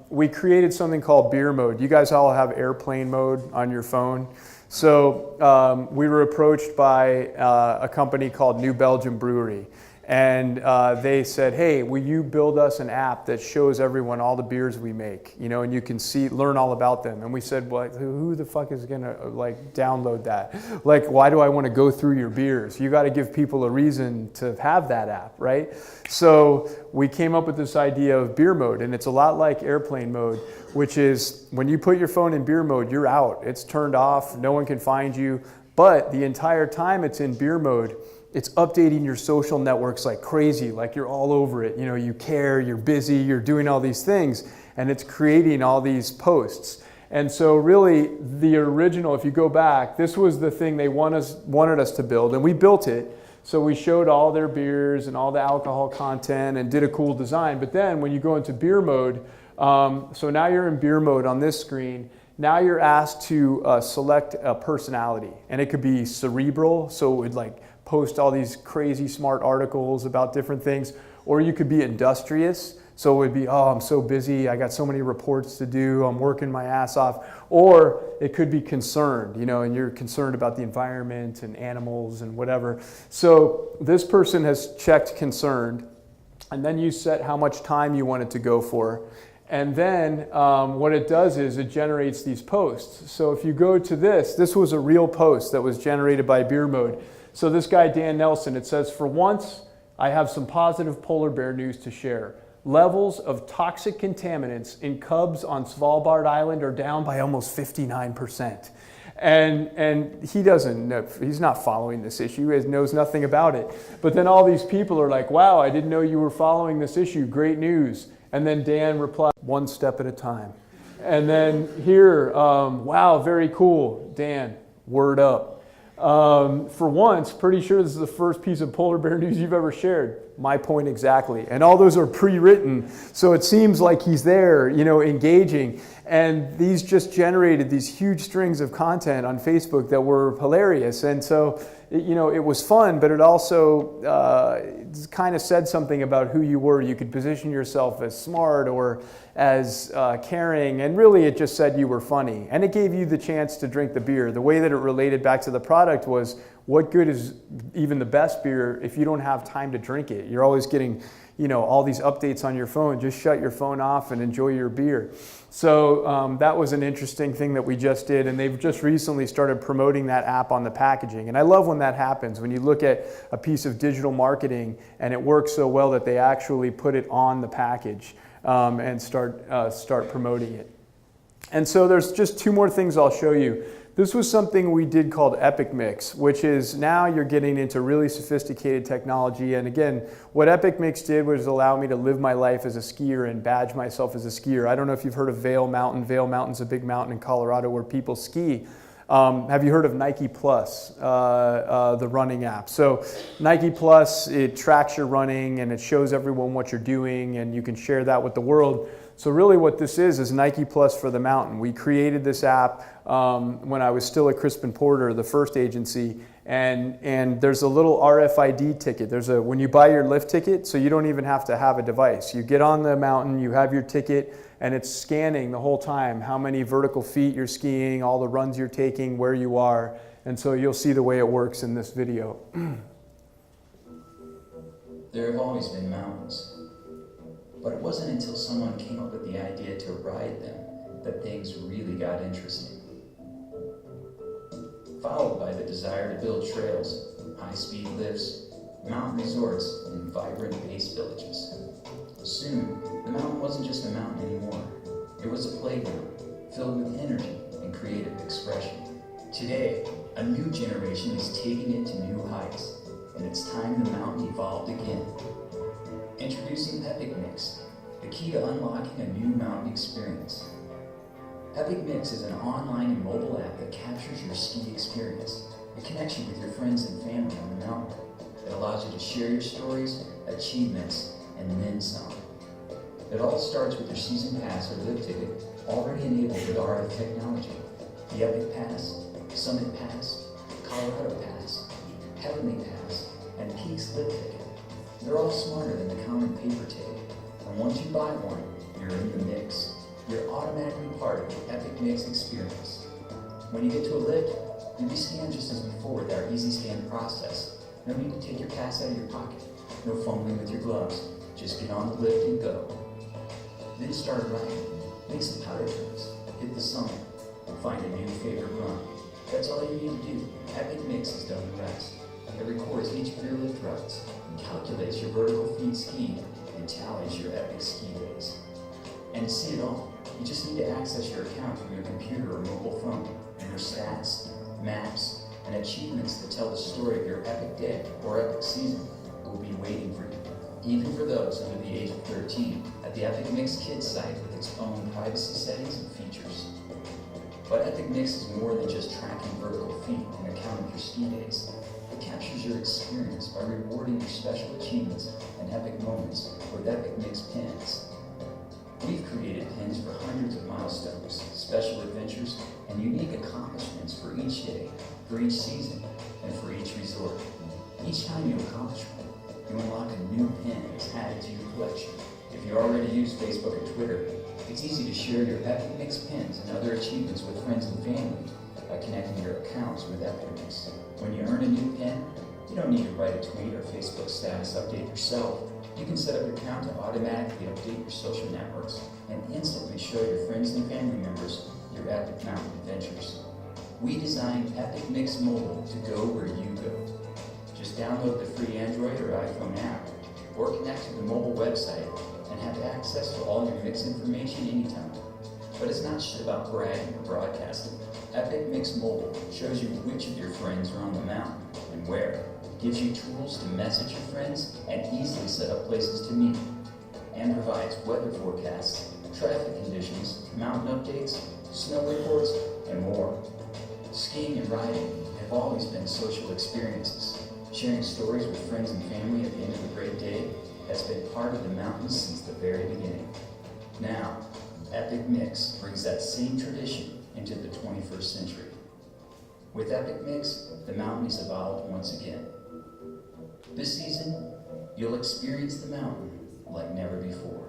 We created something called beer mode. You guys all have airplane mode on your phone. So we were approached by a company called New Belgium Brewery. And they said, hey, will you build us an app that shows everyone all the beers we make, and you can learn all about them. And we said, well, who the fuck is going to download that? Why do I want to go through your beers? You got to give people a reason to have that app, right? So we came up with this idea of beer mode, and it's a lot like airplane mode, which is when you put your phone in beer mode, you're out. It's turned off. No one can find you. But the entire time it's in beer mode, it's updating your social networks like crazy, like you're all over it. You care, you're busy, you're doing all these things, and it's creating all these posts. And so really, the original, if you go back, this was the thing they wanted us to build, and we built it. So we showed all their beers and all the alcohol content and did a cool design. But then when you go into beer mode, so now you're in beer mode on this screen. Now you're asked to select a personality, and it could be cerebral, so it would post all these crazy smart articles about different things, or you could be industrious, So it would be, oh, I'm so busy, I got so many reports to do, I'm working my ass off. Or it could be concerned, and you're concerned about the environment and animals and whatever. So this person has checked concerned, and then you set how much time you want it to go for. And then what it does is it generates these posts. So if you go to this was a real post that was generated by Beer Mode. So this guy, Dan Nelson, it says, for once, I have some positive polar bear news to share. Levels of toxic contaminants in cubs on Svalbard Island are down by almost 59%. And he doesn't know, he's not following this issue, he knows nothing about it. But then all these people are like, wow, I didn't know you were following this issue, great news. And then Dan replied, one step at a time. And then here, wow, very cool, Dan, word up. For once, pretty sure this is the first piece of polar bear news you've ever shared. My point exactly. And all those are pre-written, so it seems like he's there, engaging. And these just generated these huge strings of content on Facebook that were hilarious. And so, it was fun, but it also kind of said something about who you were. You could position yourself as smart or as caring, and really it just said you were funny. And it gave you the chance to drink the beer. The way that it related back to the product was, what good is even the best beer if you don't have time to drink it? You're always getting, all these updates on your phone. Just shut your phone off and enjoy your beer. So that was an interesting thing that we just did, and they've just recently started promoting that app on the packaging. And I love when that happens, when you look at a piece of digital marketing and it works so well that they actually put it on the package and start promoting it. And so there's just two more things I'll show you. This was something we did called Epic Mix, which is now you're getting into really sophisticated technology. And again, what Epic Mix did was allow me to live my life as a skier and badge myself as a skier. I don't know if you've heard of Vail Mountain. Vail Mountain's a big mountain in Colorado where people ski. Have you heard of Nike Plus, the running app? So Nike Plus, it tracks your running and it shows everyone what you're doing, and you can share that with the world. So really what this is Nike Plus for the mountain. We created this app when I was still at Crispin Porter, the first agency, and there's a little RFID ticket. When you buy your lift ticket, so you don't even have to have a device. You get on the mountain, you have your ticket, and it's scanning the whole time how many vertical feet you're skiing, all the runs you're taking, where you are. And so you'll see the way it works in this video. There have always been mountains. But it wasn't until someone came up with the idea to ride them that things really got interesting. Followed by the desire to build trails, high-speed lifts, mountain resorts, and vibrant base villages. Soon, the mountain wasn't just a mountain anymore. It was a playground filled with energy and creative expression. Today, a new generation is taking it to new heights, and it's time the mountain evolved again. Introducing Epic Mix, the key to unlocking a new mountain experience. Epic Mix is an online and mobile app that captures your ski experience. It connects you with your friends and family on the mountain. It allows you to share your stories, achievements, and then some. It all starts with your season pass or lift ticket, already enabled with RF technology. The Epic Pass, Summit Pass, Colorado Pass, Heavenly Pass, and Peaks Lift Ticket. They're all smarter than the common paper ticket. And once you buy one, you're in the mix. You're automatically part of the Epic Mix experience. When you get to a lift, you'll be scanned just as before with our easy scan process. No need to take your pass out of your pocket. No fumbling with your gloves. Just get on the lift and go. Then start running. Make some powder turns. Hit the summit. And find a new favorite run. That's all you need to do. Epic Mix has done the rest. It records each of your lift routes, calculates your vertical feet skiing, and tallies your epic ski days. And to see it all, you just need to access your account from your computer or mobile phone, and your stats, maps, and achievements that tell the story of your epic day or epic season will be waiting for you, even for those under the age of 13, at the Epic Mix Kids site with its own privacy settings and features. But Epic Mix is more than just tracking vertical feet and accounting your ski days. It captures your experience by rewarding your special achievements and epic moments with Epic Mix pins. We've created pins for hundreds of milestones, special adventures, and unique accomplishments for each day, for each season, and for each resort. Each time you accomplish one, you unlock a new pin that's added to your collection, If you already use Facebook or Twitter, it's easy to share your Epic Mix pins and other achievements with friends and family by connecting your accounts with Epic Mix. When you earn a new pin, you don't need to write a tweet or Facebook status update yourself. You can set up your account to automatically update your social networks and instantly show your friends and family members your Epic Mountain adventures. We designed Epic Mix Mobile to go where you go. Just download the free Android or iPhone app, or connect to the mobile website and have access to all your mix information anytime. But it's not just about bragging or broadcasting. Epic Mix Mobile shows you which of your friends are on the mountain and where. It gives you tools to message your friends and easily set up places to meet. And provides weather forecasts, traffic conditions, mountain updates, snow reports, and more. Skiing and riding have always been social experiences. Sharing stories with friends and family at the end of a great day has been part of the mountains since the very beginning. Now, Epic Mix brings that same tradition into the 21st century. With Epic Mix, the mountain has evolved once again. This season, you'll experience the mountain like never before.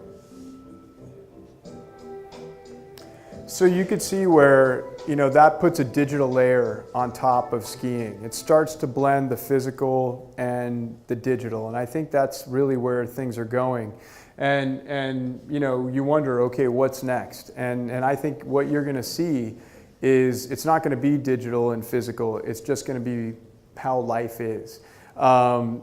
So you could see where, that puts a digital layer on top of skiing. It starts to blend the physical and the digital, and I think that's really where things are going. And you wonder, okay, what's next? And I think what you're going to see is it's not going to be digital and physical. It's just going to be how life is. And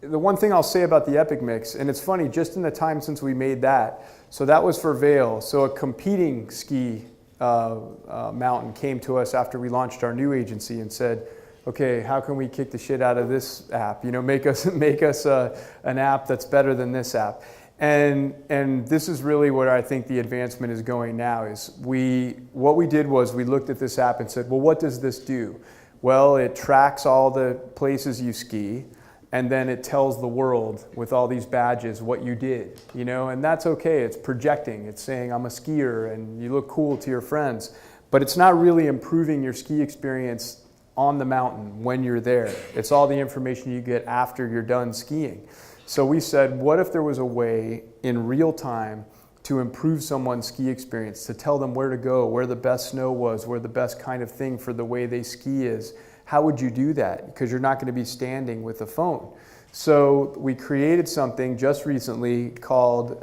the one thing I'll say about the Epic Mix, and it's funny, just in the time since we made that, so that was for Vail. So a competing ski mountain came to us after we launched our new agency and said, okay, how can we kick the shit out of this app? Make us an app that's better than this app. And this is really where I think the advancement is going now. Is what we did was we looked at this app and said, well, what does this do? Well, it tracks all the places you ski, and then it tells the world with all these badges what you did, and that's okay. It's projecting. It's saying, I'm a skier, and you look cool to your friends. But it's not really improving your ski experience on the mountain when you're there. It's all the information you get after you're done skiing. So we said, what if there was a way in real time to improve someone's ski experience, to tell them where to go, where the best snow was, where the best kind of thing for the way they ski is? How would you do that? Because you're not going to be standing with a phone. So we created something just recently called,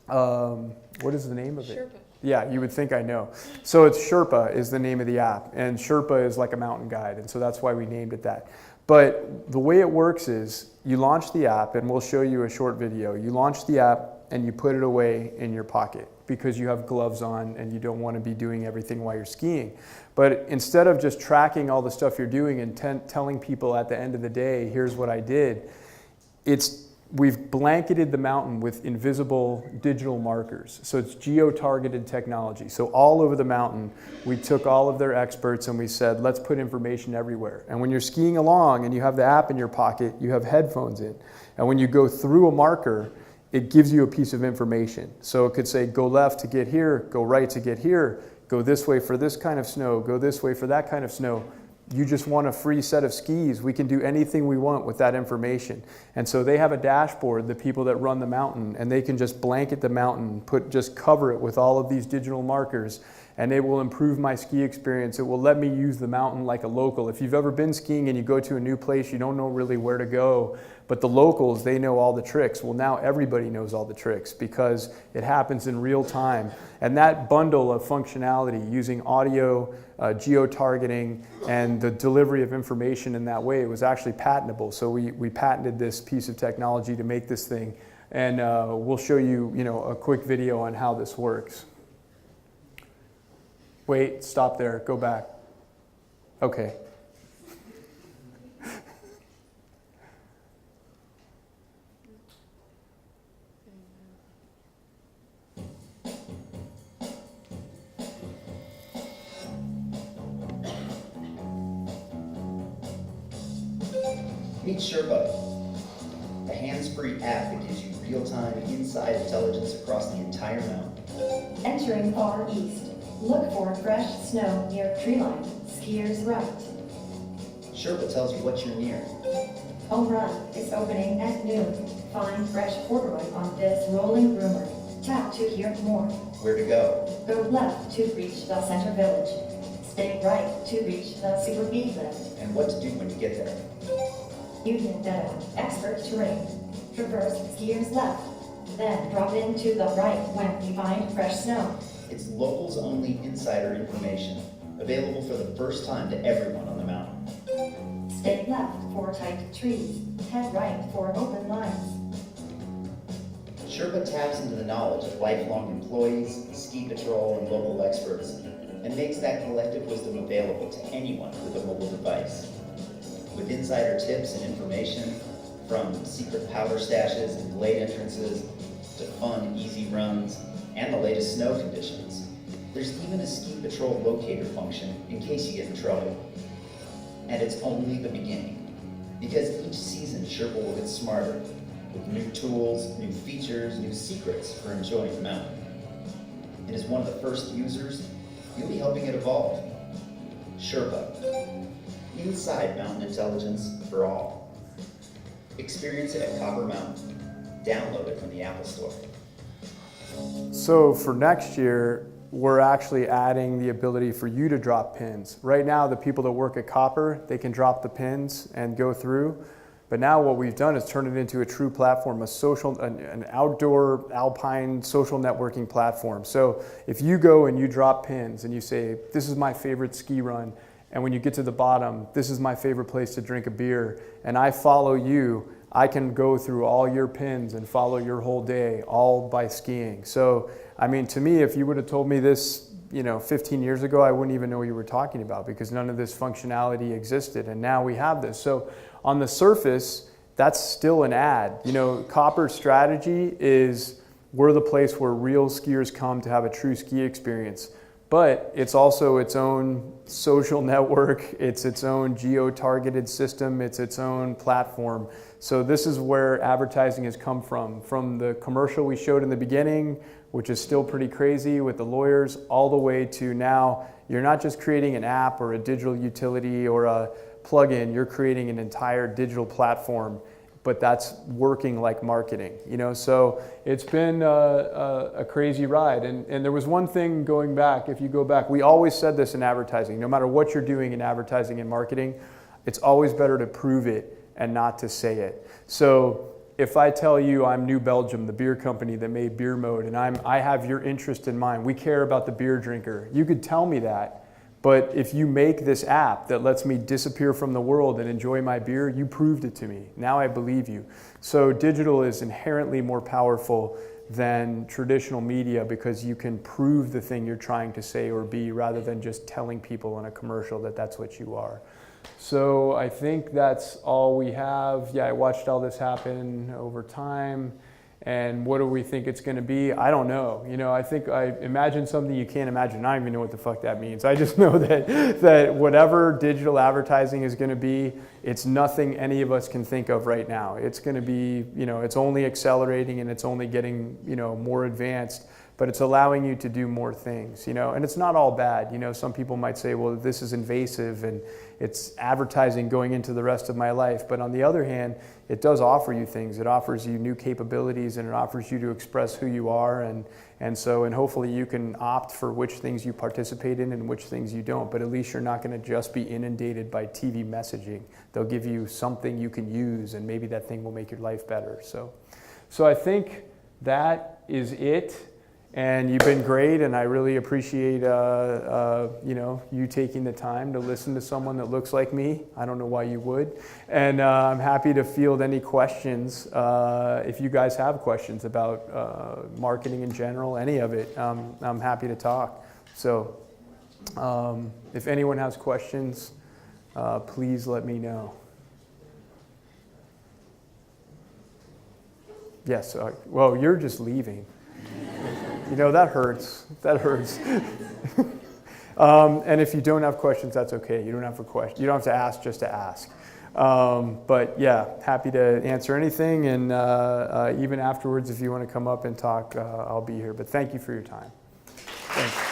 what is the name of it? Sherpa. Yeah, you would think I know. So it's Sherpa is the name of the app, and Sherpa is like a mountain guide, and so that's why we named it that. But the way it works is you launch the app, and we'll show you a short video. You launch the app, and you put it away in your pocket because you have gloves on and you don't want to be doing everything while you're skiing. But instead of just tracking all the stuff you're doing and telling people at the end of the day, here's what I did, we've blanketed the mountain with invisible digital markers. So it's geo-targeted technology. So all over the mountain, we took all of their experts and we said, let's put information everywhere. And when you're skiing along and you have the app in your pocket, you have headphones in. And when you go through a marker, it gives you a piece of information. So it could say, go left to get here, go right to get here, go this way for this kind of snow, go this way for that kind of snow. You just want a free set of skis. We can do anything we want with that information. And so they have a dashboard, the people that run the mountain, and they can just blanket the mountain, just cover it with all of these digital markers, and it will improve my ski experience. It will let me use the mountain like a local. If you've ever been skiing and you go to a new place, you don't know really where to go, but the locals, they know all the tricks. Well, now everybody knows all the tricks because it happens in real time. And that bundle of functionality using audio, geo-targeting, and the delivery of information in that way was actually patentable. So we patented this piece of technology to make this thing. And we'll show you, a quick video on how this works. Wait, stop there, go back. Okay. Meet Sherpa, a hands-free app that gives you real-time inside intelligence across the entire mountain. Entering far east. Look for fresh snow near tree line. Skiers right. Sherpa tells you what you're near. Home Run is opening at noon. Find fresh corduroy on this rolling rumor. Tap to hear more. Where to go? Go left to reach the center village. Stay right to reach the super speed lift. And what to do when you get there. Union Meadow, expert terrain. Traverse skiers left. Then drop into the right when you find fresh snow. It's locals only insider information, available for the first time to everyone on the mountain. Stay left for tight trees. Head right for open lines. Sherpa taps into the knowledge of lifelong employees, ski patrol, and local experts, and makes that collective wisdom available to anyone with a mobile device. With insider tips and information, from secret powder stashes and blade entrances, to fun, easy runs, and the latest snow conditions. There's even a ski patrol locator function in case you get in trouble. And it's only the beginning, because each season Sherpa will get smarter, with new tools, new features, new secrets for enjoying the mountain. And as one of the first users, you'll be helping it evolve. Sherpa, inside mountain intelligence for all. Experience it at Copper Mountain. Download it from the Apple Store. So for next year, we're actually adding the ability for you to drop pins. Right now, the people that work at Copper, they can drop the pins and go through. But now what we've done is turn it into a true platform, an outdoor alpine social networking platform. So if you go and you drop pins and you say, this is my favorite ski run, and when you get to the bottom, this is my favorite place to drink a beer, and I follow you, I can go through all your pins and follow your whole day, all by skiing. So, I mean, to me, if you would have told me this, 15 years ago, I wouldn't even know what you were talking about, because none of this functionality existed, and now we have this. So on the surface, that's still an ad. Copper's strategy is we're the place where real skiers come to have a true ski experience. But it's also its own social network, it's its own geo-targeted system, it's its own platform. So this is where advertising has come from the commercial we showed in the beginning, which is still pretty crazy with the lawyers, all the way to now, you're not just creating an app or a digital utility or a plugin, you're creating an entire digital platform, but that's working like marketing, So it's been a crazy ride. And there was one thing going back, if you go back, we always said this in advertising, no matter what you're doing in advertising and marketing, it's always better to prove it and not to say it. So if I tell you I'm New Belgium, the beer company that made Beer Mode, and I have your interest in mind, we care about the beer drinker, you could tell me that. But if you make this app that lets me disappear from the world and enjoy my beer, you proved it to me. Now I believe you. So digital is inherently more powerful than traditional media because you can prove the thing you're trying to say or be rather than just telling people in a commercial that that's what you are. So I think that's all we have. Yeah, I watched all this happen over time. And what do we think it's going to be? I don't know. I think I imagine something you can't imagine. I don't even know what the fuck that means. I just know that whatever digital advertising is going to be, it's nothing any of us can think of right now. It's going to be, it's only accelerating and it's only getting, more advanced, but it's allowing you to do more things, and it's not all bad. Some people might say, well, this is invasive and it's advertising going into the rest of my life. But on the other hand, it does offer you things. It offers you new capabilities and it offers you to express who you are. And hopefully you can opt for which things you participate in and which things you don't. But at least you're not going to just be inundated by TV messaging. They'll give you something you can use and maybe that thing will make your life better. So I think that is it. And you've been great, and I really appreciate you taking the time to listen to someone that looks like me. I don't know why you would. And I'm happy to field any questions. If you guys have questions about marketing in general, any of it, I'm happy to talk. So if anyone has questions, please let me know. Yes, well, you're just leaving. That hurts. That hurts. And if you don't have questions, that's okay. You don't have to ask just to ask. But yeah, happy to answer anything. And even afterwards, if you want to come up and talk, I'll be here. But thank you for your time. Thanks.